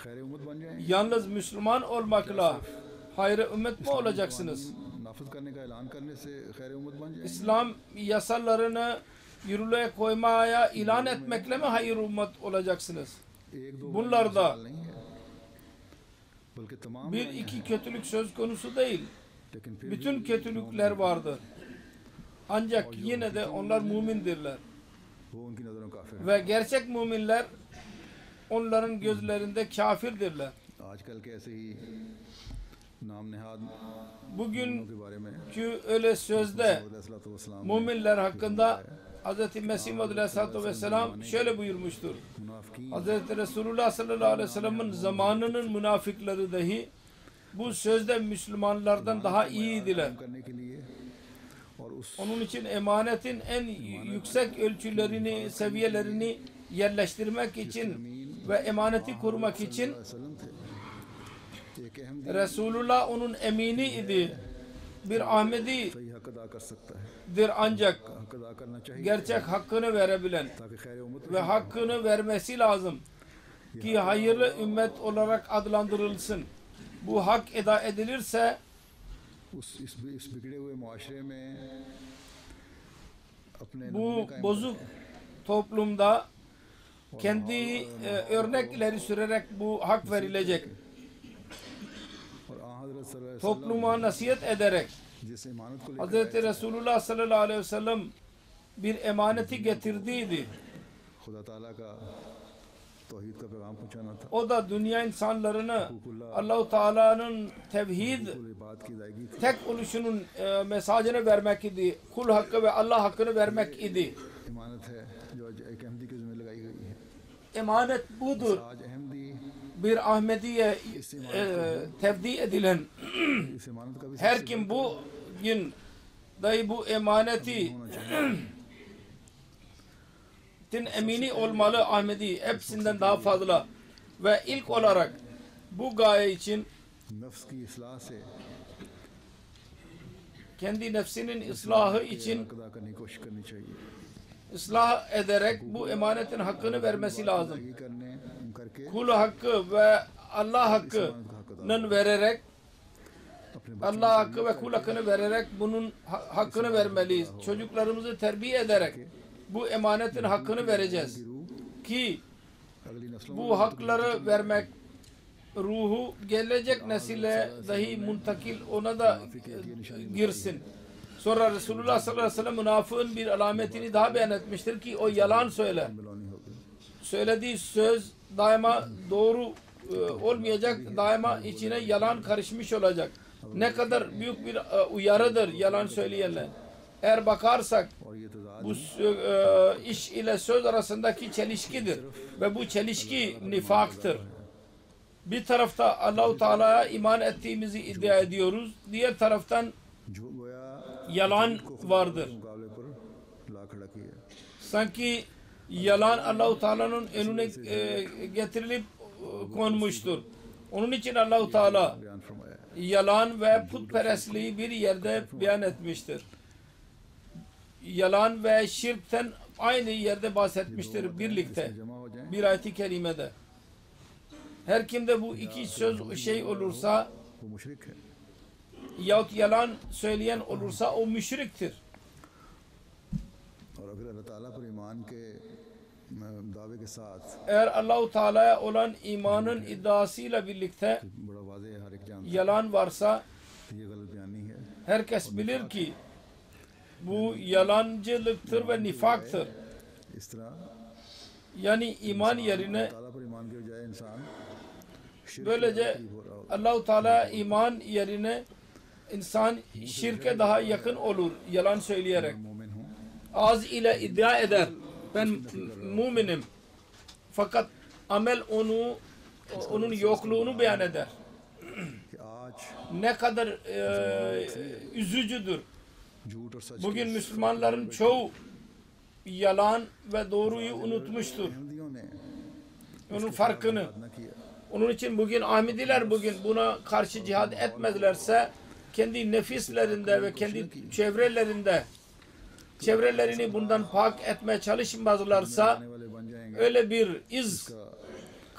खैर उम्मत बन जाएं, Yalnız Müslüman olmakla hayır ümmet mi olacaksınız? नाफिज करने का ऐलान करने से खैर उम्मत बन जाएं। İslam yasalarını yürürlüğe koymaya ilan etmekle mi hayır ümmet olacaksınız? एक दो Bunlar da नहीं है, बल्कि तमाम bir iki kötülük söz konusu değil. लेकिन फिर Bütün kötülükler vardır. Ancak yine de onlar mümindirler. वो उनकी नज़रों में काफिर है। Ve gerçek müminler onların gözlerinde kafirdirler. आजकल के ऐसे ही नाम नेहाद Bugün के बारे में ki öyle sözde अलैहिस्सलाम müminler hakkında Hz. Mesih Maud Aleyhisselatü Vesselam şöyle buyurmuştur. मुनाफिकीन Hz. Resulullah sallallahu aleyhi ve sellem'in zamanının münafıkları dahi bu sözde Müslümanlardan daha iyiydiler. करने के लिए और उस Onun için emanetin en yüksek ölçülerini, seviyelerini yerleştirmek için ve emaneti korumak için वसल्लम थे एक अहम Resulullah onun emini idi. Bir Ahmedi'dir सही हक अदा कर सकता है, ancak हक अदा करना चाहिए gerçek hakkını verebilen ताकि खैर उम्मत ve hakkını vermesi lazım ki hayırlı ümmet olarak adlandırılsın. Bu hak eda edilirse इस बिगड़े हुए मुआशरे में अपने bu नमूने कायम bozuk toplumda kendi örnekleri sürerek bu hak verilecek. और आ हज़रत सल्लल्लाहु अलैहि वसल्लम Topluma nasihat ederek जिस इमानत को लेकर Hz. Resulullah sallallahu aleyhi ve sellem bir emaneti getirdiydi. खुदा ताला का तौहीद का पैगाम पहुंचाना था, O da dünya insanlarını Allah-u Teala'nın tevhid कुल इबाद की अदायगी थी। tek oluşunun mesajını vermek idi. Kul hakkı ve Allah hakkını vermek idi. इमानत है जो आज एक अहमदी के ज़िम्मे लगाई गई है। Emanet budur. आज Ahmadi Bir Ahmediye tevdi edilen इस इमानत का भी her kim bu gün dahi bu emaneti tin emini olmalı. Ahmedi hepsinden daha fazla ve ilk olarak bu gaye için नफ्स की इसलाह से kendi nefsinin ıslahı için हक अदा करने की कोशिश करनी चाहिए। ıslah ederek bu emanetin hakkını vermesi lazım. ये करने करके Kul hakkı ve Allah hakkının vererek अपने Allah hakkı ve kul hakkını vererek bunun hakkını vermeliyiz. Çocuklarımızı terbiye ederek bu emanetin hakkını vereceğiz. Ki अगली नस्लों bu hakları vermek ruhu gelecek nesile dahi muntakil ona da girsin. Sonra Resulullah sallallahu aleyhi ve sellem münafığın bir alametini daha beyan etmiştir ki o yalan söyler. मिलानी होगी। Söylediği söz daima doğru olmayacak, daima içine yalan karışmış olacak. Ne kadar büyük bir uyarıdır yalan söyleyenler. Eğer bakarsak और ये तजाद bu iş ile söz arasındaki çelişkidir ve bu çelişki nifaktır. Bir tarafta Allah-u Teala'ya iman ettiğimizi iddia ediyoruz. Diğer taraftan जो गोया yalan vardır. मुकाबले पर ला खड़ा किया। Sanki yalan Allah-u Teala'nın önüne getirilip konmuştur. Onun için Allah-u Teala बयान फरमाया yalan ve putperestliği bir yerde beyan etmiştir. Yalan ve şirkten aynı yerde bahsetmiştir birlikte. जमा हो जाए Bir ayet-i kerimede. Her kimde bu iki söz şey olursa वो मुशरिक है। yahut yalan söyleyen olursa o müşriktir. और अगर अल्लाह ताला पर ईमान के दावे के साथ Eğer Allah-u Teala'ya olan imanın iddiasıyla birlikte बड़ा वाज़ेह है, हर एक जानता yalan varsa है ये गलत बयानी है। herkes bilir ki bu yalancılıktır ve nifaktır. इस तरह Yani iman yerine ताला पर ईमान के बजाय इंसान शिर्क böylece हो रहा होगा। Allah-u Teala iman yerine insan şirke daha yakın olur yalan söyleyerek. मोमिन हूँ Ağız ile iddia eder. Ben müminim. Fakat amel onun yokluğunu beyan eder. कि आज Ne kadar üzücüdür. झूठ और सच Bugün Müslümanların çoğu yalan ve doğruyu unutmuştur. अहमदियों ने Onun farkını. न किया। Onun için bugün Ahmediler bugün buna karşı cihad etmedilerse kendi nefislerinde ve kendi çevrelerinde çevrelerini bundan pak etmeye çalışmazlarsa आने वाले बन जाएंगे öyle bir iz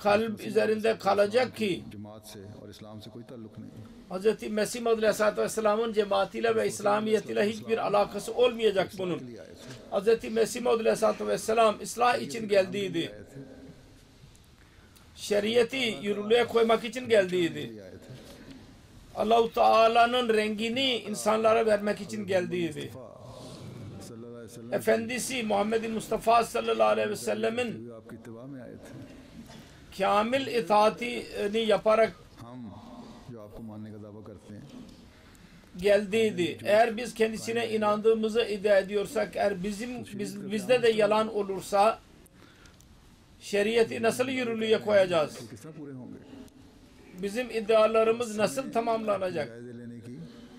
kalp üzerinde kalacak ki जमात से और इस्लाम से कोई ताल्लुक नहीं Hz. Mesih Maud Aleyhisselatü Vesselam'ın cemaatiyle ve İslamiyetiyle hiçbir alakası olmayacak bunun. Hz. Mesih Maud Aleyhisselatü Vesselam ıslah için geldiydi. Şeriatı yürürlüğe koymak için geldiydi. Allah-u Teala'nın rengini insanlara vermek için geldiydi. सल्लल्लाहु अलैहि वसल्लम Efendisi Muhammed Mustafa sallallahu aleyhi ve sellemin भी आपकी इत्तिबा में आए थे kamil itaatini yaparak हम जो आपको मानने का दावा करते हैं geldiydi. Eğer biz kendisine inandığımızı iddia ediyorsak, eğer bizde de yalan olursa şeriatı nasıl yürürlüğe koyacağız? किस तरह पूरे होंगे Bizim iddialarımız nasıl tamamlanacak? जायजे लेने की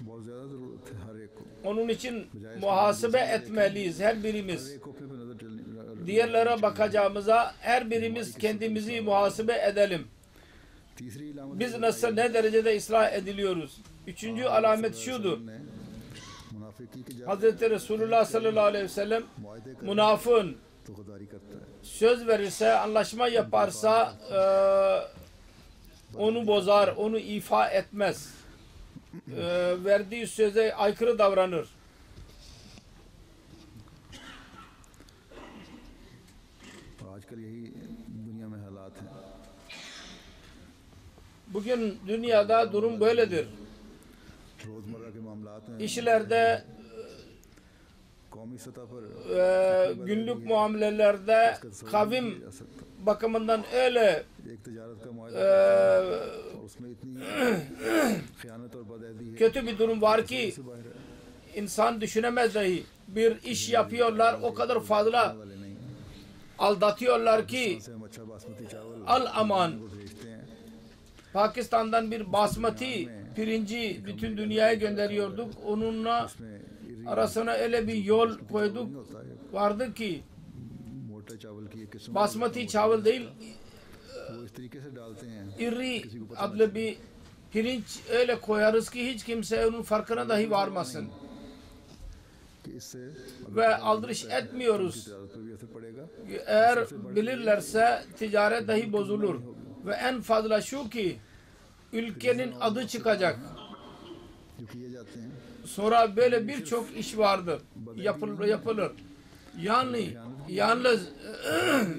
बहुत ज़्यादा ज़रूरत है हर एक को Onun için muhasebe etmeliyiz her birimiz. एक को अपने पर नज़र चलनी Diğerlere bakacağımıza her birimiz kendimizi muhasebe edelim. तीसरी इलामत Biz nasıl ne derecede ıslah ediliyoruz? Üçüncü alamet şudur. ने मुनाफिकी की जा Hazreti Resulullah sallallahu aleyhi ve sellem मुआहदे कर münafığın तो गद्दारी करता है söz verirse, anlaşma yaparsa onu bozar, onu ifa etmez. Verdiği söze aykırı davranır. और आजकल यही दुनिया में हालात हैं Bugün dünyada durum böyledir. रोज़मर्रा के मामलात में İşlerde, कौमी सतह पर günlük muamelelerde kavim जा सकता bakımından öyle एक तजारत का मुआहदा और उसमें इतनी खयानत और बदअहदी है kötü bir durum var ki से बाहर है insan düşünemez dahi. Bir iş yapıyorlar, o kadar fazla वाले नहीं aldatıyorlar ki से हम अच्छा बासमती चावल al aman. भेजते हैं Pakistan'dan bir basmati pirinci bütün dünyaya gönderiyorduk. Onunla इसमें IRRI arasına öyle bir yol koyduk. होता है Vardı ki मोटा चावल की एक किस्म basmati çavıl değil, वो इस तरीके से डालते हैं iri adlı bir pirinç öyle koyarız ki hiç kimse onun farkına dahi varmasın. कि इससे Ve aldırış etmiyoruz. तिजारत पर भी असर पड़ेगा Eğer bilirlerse ticaret dahi bozulur. Ve en fazla şu ki ülkenin adı çıkacak. जो किए जाते हैं Sonra böyle birçok iş vardır. Yapılır. Yalnız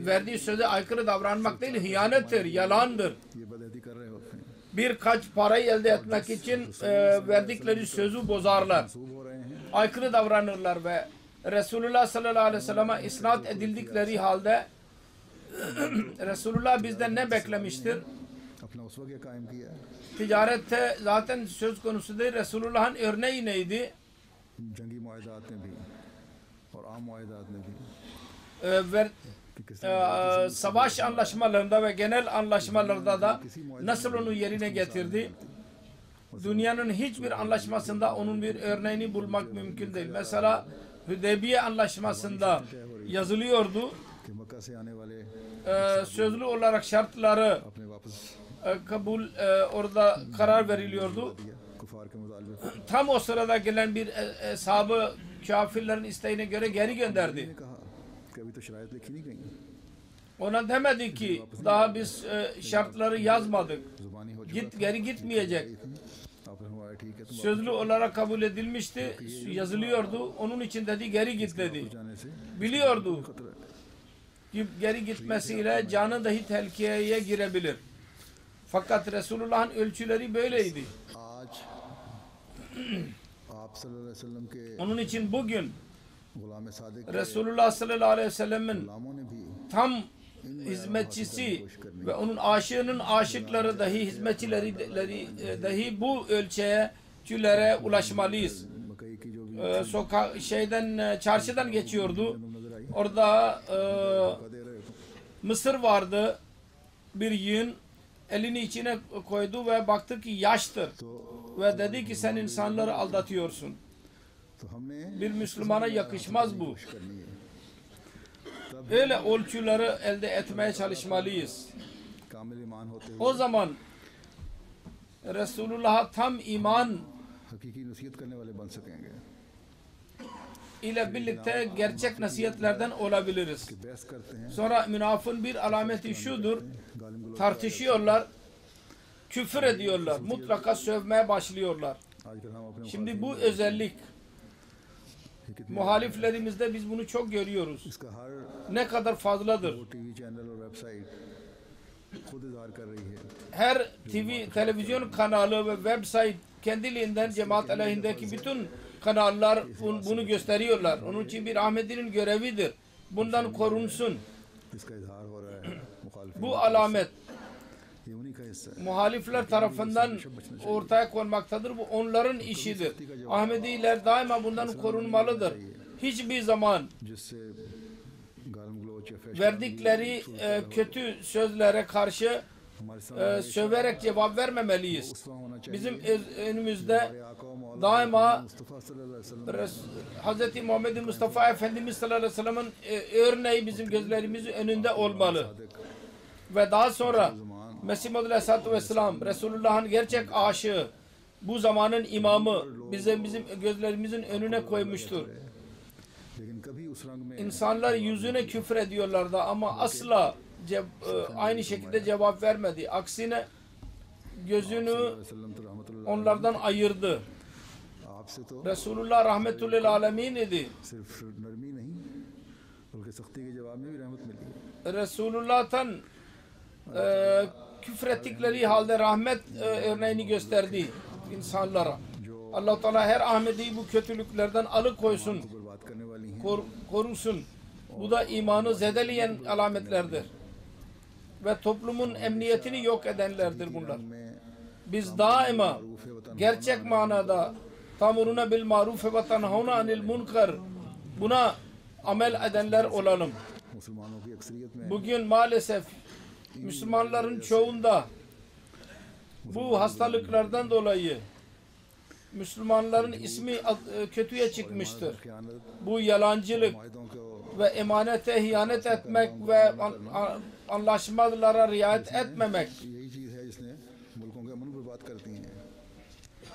verdiği söze aykırı davranmak değil, hıyanettir, yalandır. ये बदअहदी कर रहे होते हैं Birkaç parayı elde etmek için verdikleri sözü bozarlar. सूब हो रहे हैं Aykırı davranırlar ve Resulullah sallallahu aleyhi ve sellem'e isnat edildikleri halde Resulullah bizden ne beklemiştir? अपना उसवा क्या कायम किया Ticarette zaten söz konusu değil. Resulullah'ın örneği neydi? जंगी मुआहदात में भी और आम मुआहदात में भी Ve कि किस तरह savaş anlaşmalarında ve genel anlaşmalarda da nasıl onu yerine getirdi? Dünyanın hiçbir anlaşmasında onun bir örneğini bulmak mümkün değil. Mesela Hüdeybiye anlaşmasında yazılıyordu. कि मक्का से आने वाले Sözlü olarak şartları अपने वापस kabul orada karar veriliyordu. दिया कुफार के मुतालबे Tam o sırada gelen bir hesabı kafirlerin isteğine göre geri gönderdi. ने कहा कि अभी तो शरायत लिखी नहीं गई Ona demedi ki daha biz şartları yazmadık. जुबानी हो चुका Geri gitmeyecek. आपने हमारा ठीक है तुम Sözlü olarak kabul edilmişti. Yazılıyordu. Onun için dedi geri git dedi. जाने से Biliyordu खतरा है ki geri gitmesiyle canı dahi tehlikeye girebilir. Fakat Resulullah'ın ölçüleri böyleydi. आज आप सल्लल्लाहु अलैहि वसल्लम के Onun için bugün गुलाम सादिक के Resulullah sallallahu aleyhi ve sellem'in गुलामों ने भी tam hizmetçisi ve onun aşığının aşıkları dahi hizmetçileri dahi bu ölçülere ulaşmalıyız. मकई की जो भी Çarşıdan geçiyordu. नजर आई Orada दे रहे हो mısır vardı. Bir yığın elini içine koydu ve baktı ki yaştır. Ve dedi ki sen insanları aldatıyorsun. तो हमने Bir Müslümana yakışmaz bu. करनी है Öyle ölçüleri elde etmeye çalışmalıyız. कामिल ईमान होते हुए O zaman Resulullah'a tam iman हकीकी नसीहत करने वाले बन सकेंगे ile birlikte gerçek nasihatlerden olabiliriz. बहस करते हैं Sonra münafığın bir alameti şudur. गालिम गलौज Tartışıyorlar, küfür ediyorlar, mutlaka sövmeye başlıyorlar. आजकल हम अपने Şimdi bu özellik muhaliflerimizde biz bunu çok görüyoruz. इसका हर Ne kadar fazladır. वो टीवी चैनल और वेबसाइट खुद इजहार कर रही है Her TV, televizyon kanalı ve website kendiliğinden cemaat aleyhindeki bütün kanallar bunu gösteriyorlar. Onun için bir Ahmedi'nin görevidir. Bundan korunsun. इसका इजहार हो रहा है मुखालिफ Bu alamet ये उन्हीं का हिस्सा है muhalifler tarafından ortaya konmaktadır. Bu onların işidir. Ahmediler daima bundan korunmalıdır. Hiçbir zaman जिससे गालिम गलौज या fashion verdikleri kötü sözlere karşı हमारे सामने söverek cevap vermemeliyiz. उसवा होना चाहिए Bizim önümüzde हमारे आका व मौला daima मुस्तफा सल्लल्लाहु अलैहि वसल्लम Hz. Muhammed Mustafa Efendimiz sallallahu aleyhi ve sellem'in örneği bizim gözlerimizin önünde olmalı. Ve daha sonra Mesih Maud Aleyhisselatü Vesselam Resulullah'ın gerçek aşığı, bu zamanın imamı bizim gözlerimizin önüne koymuştur. लेकिन कभी उस रंग में İnsanlar yüzüne küfür ediyorlardı ama asla aynı şekilde cevap vermedi. Aksine gözünü वसल्लम तो रहमतुल्लाह onlardan ayırdı. आपसे तो Resulullah rahmetullil alemin idi. सिर्फ नरमी नहीं बल्कि सख्ती के जवाब में भी रहमत मिली Resulullah'tan küfür ettikleri halde rahmet örneğini gösterdi insanlara. Allah Teala her Ahmedi'yi bu kötülüklerden alıkoysun, बर्बाद करने वाली हैं korusun. Bu da imanı zedeleyen alametlerdir. Ve toplumun emniyetini yok edenlerdir bunlar. में Biz daima gerçek manada tamuruna bil maruf ve tenhauna anil munkar buna amel edenler olalım. मुसलमानों की अक्सरियत में Bugün maalesef Müslümanların çoğunda bu hastalıklardan dolayı Müslümanların ismi kötüye çıkmıştır. ख़यानत Bu yalancılık माहिदों को ve emanete ihanet etmek ve anlaşmalara riayet etmemek यही चीज़ है जिसने मुल्कों के अमन बर्बाद करती हैं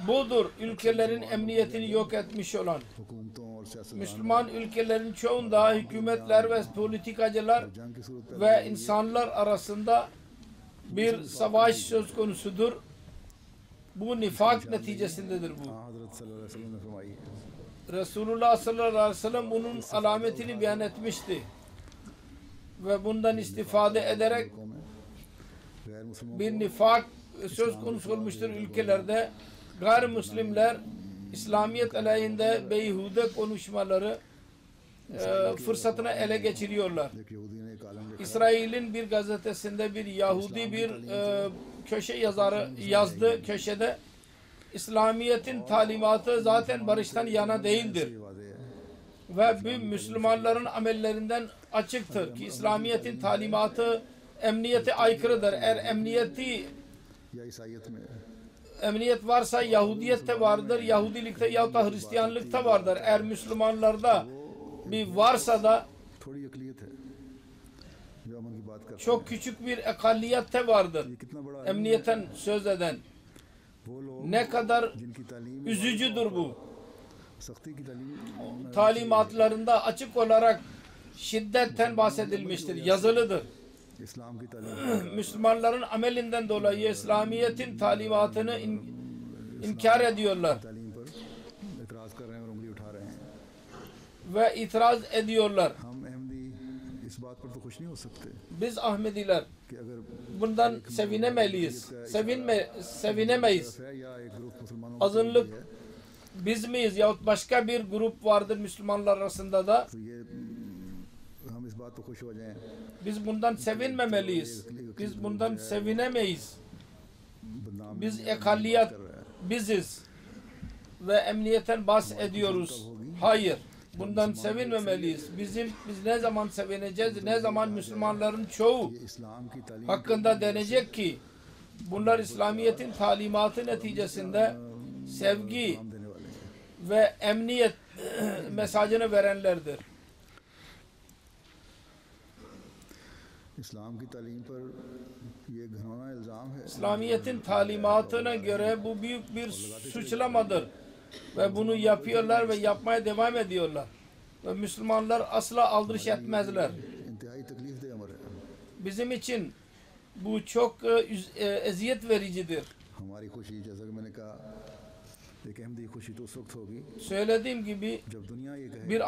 budur ülkelerin emniyetini yok etmiş olan. हुकूमतों और सियासत Müslüman ülkelerin çoğunda hükümetler ve politikacılar जंग की सूरत ve insanlar arasında bir savaş söz konusudur. Bu nifak neticesindedir bu. हज़रत सल्लल्लाहु अलैहि वसल्लम ने फरमाई है Resulullah sallallahu aleyhi ve sellem bunun alametini beyan etmişti. Ve bundan istifade ederek मुल्कों में गैर मुसलमानों bir nifak söz konusu olmuştur ülkelerde. Gayrimüslimler İslamiyet aleyhinde beyhude konuşmaları fırsatına ele geçiriyorlar. एक यहूदी ने एक आलम लिखा İsrail'in bir gazetesinde bir Yahudi bir köşe yazarı yazdı köşede. İslamiyet'in talimatı zaten barıştan yana değildir. ये वादे है Ve bu Müslümanların amellerinden açıktır ki İslamiyet'in talimatı emniyete aykırıdır. Eğer या ईसाईयत में emniyet varsa Yahudiyet de vardır, Yahudilikte yahut da Hristiyanlıkta vardır. Eğer Müslümanlarda bir varsa da थोड़ी अकलियत है जो अमन की बात करते çok küçük bir ekalliyet de vardır. हैं कितना बड़ा Emniyetten söz eden. वो लोग Ne kadar जिनकी तालीम üzücüdür bu. सख्ती की तालीम Talimatlarında açık olarak şiddetten bahsedilmiştir, yazılıdır. इस्लाम की तालीम Müslümanların amelinden dolayı İslamiyet'in talimatını inkar ediyorlar तालीम पर एतराज़ कर रहे हैं और उंगली उठा रहे हैं ve itiraz ediyorlar. हम अहमदी इस बात पर तो खुश नहीं हो सकते Biz Ahmediler कि अगर bundan sevinemeliyiz. Sevinemeyiz. है या एक ग्रुप मुसलमानों की Azınlık biz miyiz yahut başka bir grup vardır Müslümanlar arasında da. तो ये हम इस बात पर खुश हो जाएं Biz bundan sevinmemeliyiz. Biz bundan sevinemeyiz. बदनाम Biz ekalliyat biziz ve emniyetten bahsediyoruz. Hayır. Bundan sevinmemeliyiz. Biz ne zaman sevineceğiz? Ne zaman Müslümanların çoğu ये इस्लाम की तालीम hakkında denecek ki bunlar İslamiyet'in talimatı neticesinde sevgi देने वाले हैं ve emniyet mesajını verenlerdir. इस्लाम की तालीम पर ये घिनौना इल्ज़ाम है İslamiyet'in talimatına göre bu büyük bir suçlamadır. Ve bunu yapıyorlar ve yapmaya devam ediyorlar. ve Müslümanlar asla aldırış etmezler. इंतहाई तकलीफ दे अमर है। Bizim için bu çok eziyet vericidir. हमारी खुशी, जैसा कि मैंने कहा, एक अहमदी खुशी तो उस वक्त होगी Söylediğim gibi जब दुनिया ये कहे bir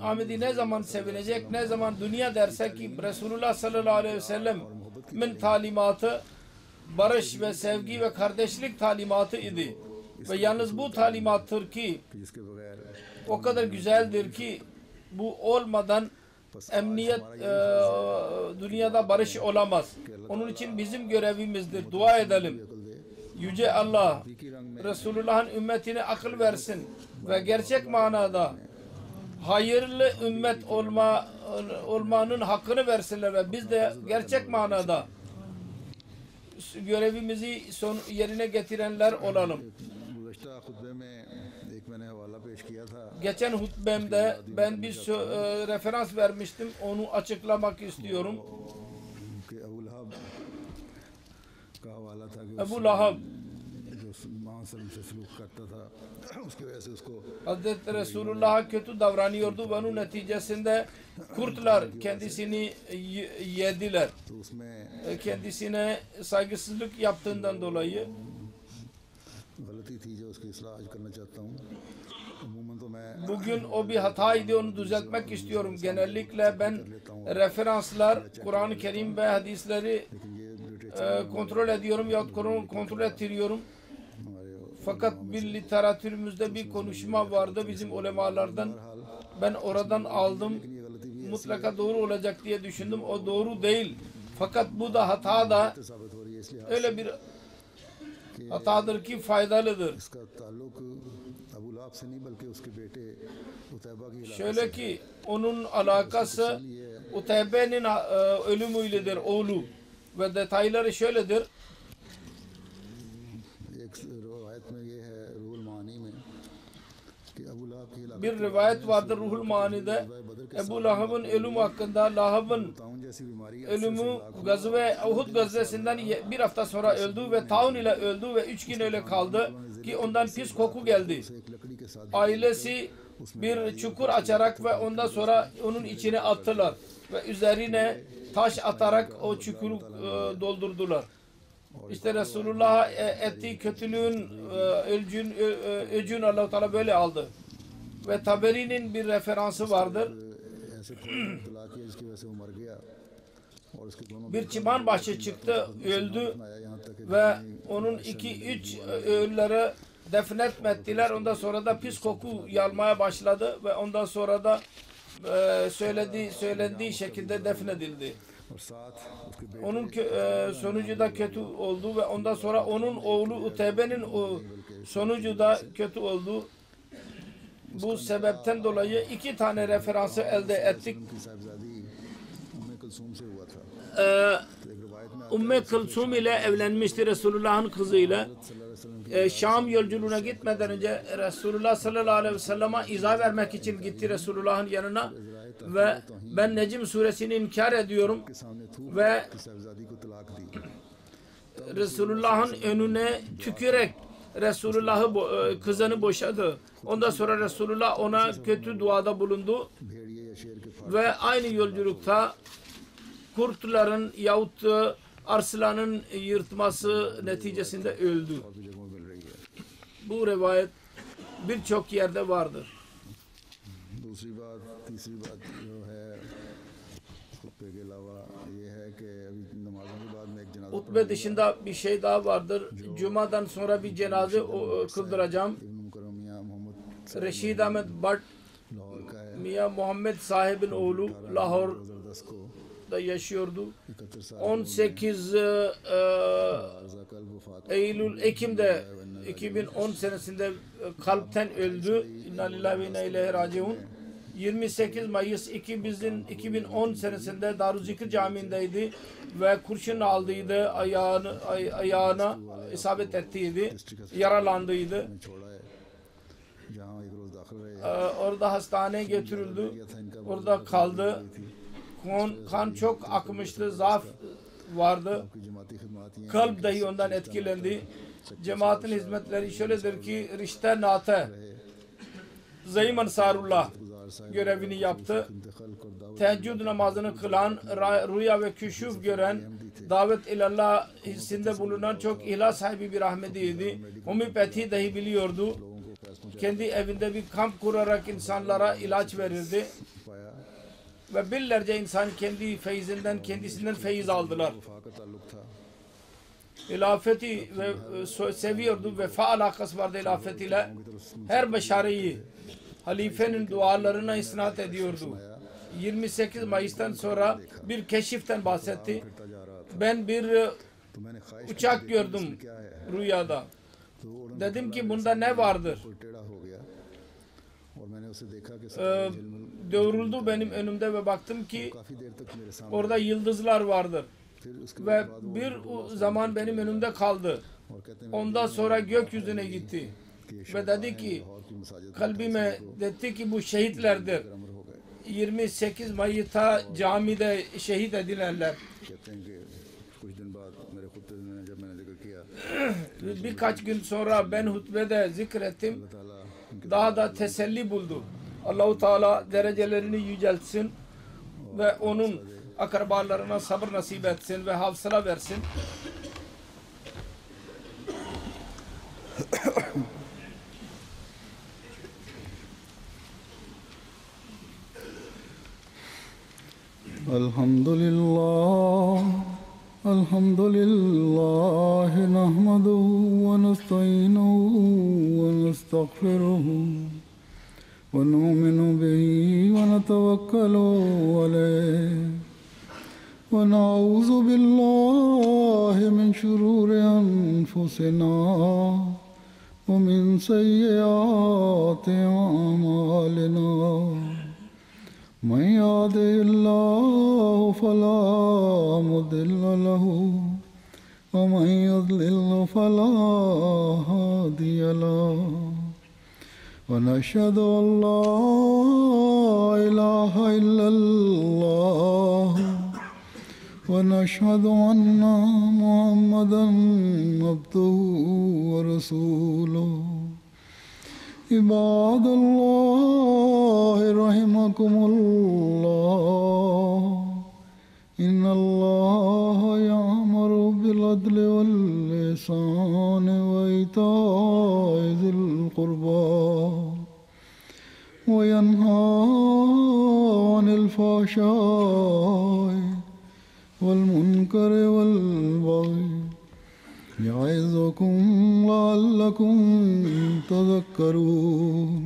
Ahmedi ne zaman sevinecek, ne zaman dünya derse ki Resulullah sallallahu aleyhi ve sellem'in talimatı barış ve sevgi ve kardeşlik talimatı idi. Ve yalnız bu talimattır ki कि जिसके बगैर o kadar güzeldir ki bu olmadan emniyet dünyada barış olamaz. Onun için bizim görevimizdir. Dua edelim. अकल दे Yüce Allah की रंग में Resulullah'ın ümmetine akıl versin ve gerçek manada hayırlı ümmet olmanın hakkını versinler ve biz de gerçek manada görevimizi yerine getirenler olalım. गुज़श्ता खुतबे में एक मैंने हवाला पेश किया था Geçen hutbemde ben bir referans vermiştim. Onu açıklamak istiyorum. कि अबू लहब का हवाला था कि Ebu Lahab जो महासलम से सलूक करता था उसकी वजह से उसको Hazreti Resulullah'a kötü davranıyordu ve onun neticesinde kurtlar kendisini yediler. तो उसमें Kendisine saygısızlık yaptığından dolayı गलती थी जो उसकी इसलाह आज करना चाहता हूँ। अमूमन तो मैं bugün o bir hataydı, onu düzeltmek istiyorum. Genellikle ben referanslar, Kur'an-ı Kerim ve hadisleri लेकिन ये kontrol ediyorum yahut kontrol ettiriyorum. हमारे Fakat bir literatürümüzde bir konuşma vardı bizim ulemalardan. Ben oradan aldım. Mutlaka doğru olacak diye düşündüm. O doğru değil. Fakat bu da hata da साबित हो रही है इसलिए öyle bir hatadır ki faydalıdır. इसका ताल्लुक अबू लहब से नहीं बल्कि उसके बेटे उतैबा की इलाके Şöyle ki onun alakası Uteybe'nin ölümüyledir, oğlu. Ve detayları şöyledir. एक रवायत में ये है रूहुल मानी में कि अबू लहब की इलाके Bir rivayet vardır Ruhul Mani'de. Ebu Lahab'ın ölümü hakkında, Lahab'ın ताउन जैसी बीमारी ölümü gazve Uhud gazvesinden bir hafta sonra öldü ve taun ile öldü ve 3 gün öyle kaldı ki ondan pis koku geldi. एक लकड़ी के साथ Ailesi bir çukur açarak ve ondan sonra onun içine attılar ve üzerine taş atarak o çukuru doldurdular. İşte Resulullah'a ettiği kötülüğün öcünü Allah-u Teala böyle aldı. Ve Taberi'nin bir referansı vardır. ऐसे तला किया जिसकी वजह से वो मर गया और उसके दोनों Bir çıban başı çıktı, öldü यहाँ तक कि ve onun 2-3 ölüleri defnetmediler. Ondan sonra da pis koku yalmaya başladı ve ondan sonra da söylendiği şekilde defnedildi. और साथ उसके बेटे Onun sonucu da kötü oldu ve ondan sonra onun oğlu Uteybe'nin sonucu da kötü oldu. Bu sebepten dolayı 2 tane referansı elde ettik. की साहबजादी उम्मे कुलसूम से हुआ था। तो एक रिवायत में Ümmü Kulsum ile evlenmişti, Resulullah'ın kızıyla. Şam yolculuğuna gitmeden önce Resulullah sallallahu aleyhi ve sellem'e izah vermek için gitti Resulullah'ın yanına ve ben Necm suresini inkar ediyorum के सामने थूक ve की साहबजादी को तलाक दी। Resulullah'ın önüne tükürerek Resulullah'ı kızını boşadı. Ondan sonra Resulullah ona kötü duada bulundu भेड़िए या शेर के फाड़ ve aynı yolculukta kurtların yahut arslanın yırtması neticesinde öldü. की जगहों में मिल रही है। Bu rivayet birçok yerde vardır. दूसरी बात, तीसरी बात जो है खुतबे के अलावा ये है कि अभी नमाजों के बाद में एक जनाजा Hutbe dışında bir şey daha vardır. Cuma'dan sonra bir cenaze kıldıracağım. इब्न मुकर्रम मियां Mohammad Reşid Ahmet Bhat Lahore का है। Miya Muhammed sahibin oğlu Lahor'da 2010 को yaşıyordu. 71 साल 18 रज़ा कल वफात Ekim'de 2010 senesinde kalpten öldü. İnna lillahi ve inna ileyhi raciun. 28 Mayıs 2010 senesinde Daruzikr Camii'ndeydi ve kurşun aldıydı, ayağına isabet ettiydi, yaralandıydı. छोड़ा है जहाँ एक रोज दाखिल रहे Orada hastaneye götürüldü, orada kaldı. Kan çok akmıştı, zaaf vardı. की जमाती खिदमत ये Kalp dahi ondan etkilendi. Cemaatin hizmetleri şöyledir ki Rişte Nate Zayim Ansarullah görevini yaptı. Teheccüd namazını kılan, rüya ve küşuf gören, davet ilallah hissinde bulunan çok ihlas sahibi bir Ahmediydi. Homopati dahi biliyordu. Kendi evinde bir kamp kurarak insanlara ilaç verirdi. Ve binlerce insan kendi feyzinden, kendisinden feyiz aldılar. İlafeti seviyordu, vefa alakası vardı ilafet ile. Her başarıyı halifenin dualarına isnat ediyordu. 28 Mayıs'tan sonra bir keşiften bahsetti. Ben bir uçak gördüm rüyada. Dedim ki bunda ne vardır? Doğruldu benim önümde ve baktım ki orada yıldızlar vardır. Ve bir zaman benim önümde kaldı. Ondan sonra gökyüzüne gitti. Ve dedi ki kalbime dedi ki bu şehitlerdir. 28 Mayıs'ta camide şehit edilenler. Birkaç gün sonra ben hutbede zikrettim. Daha da teselli buldu. Allah-u Teala derecelerini yüceltsin ve onun akrabalarına sabır nasip etsin ve hafsala versin. Elhamdülillah, elhamdülillah, nahmaduhu ve nesta'inuhu ve nestağfiruhu ve nu'minu bihi ve netevekkalu aleyh ve na'uzu billahi min şururi enfusina ve min seyyiati a'malina. من يهده الله فلا مضل له ومن يضلل فلا هادي له ونشهد أن لا إله إلا الله ونشهد أن محمدا عبده ورسوله عباد الله رحمكم الله إن الله يأمر بالعدل والإحسان وإيتاء ذي القربى وينهى عن الفحشاء والمنكر والبغي يعظكم لعلكم تذكرون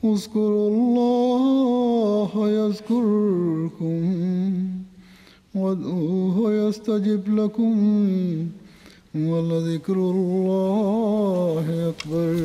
اذكروا الله يذكركم وادعوه يستجب لكم ولذكر الله أكبر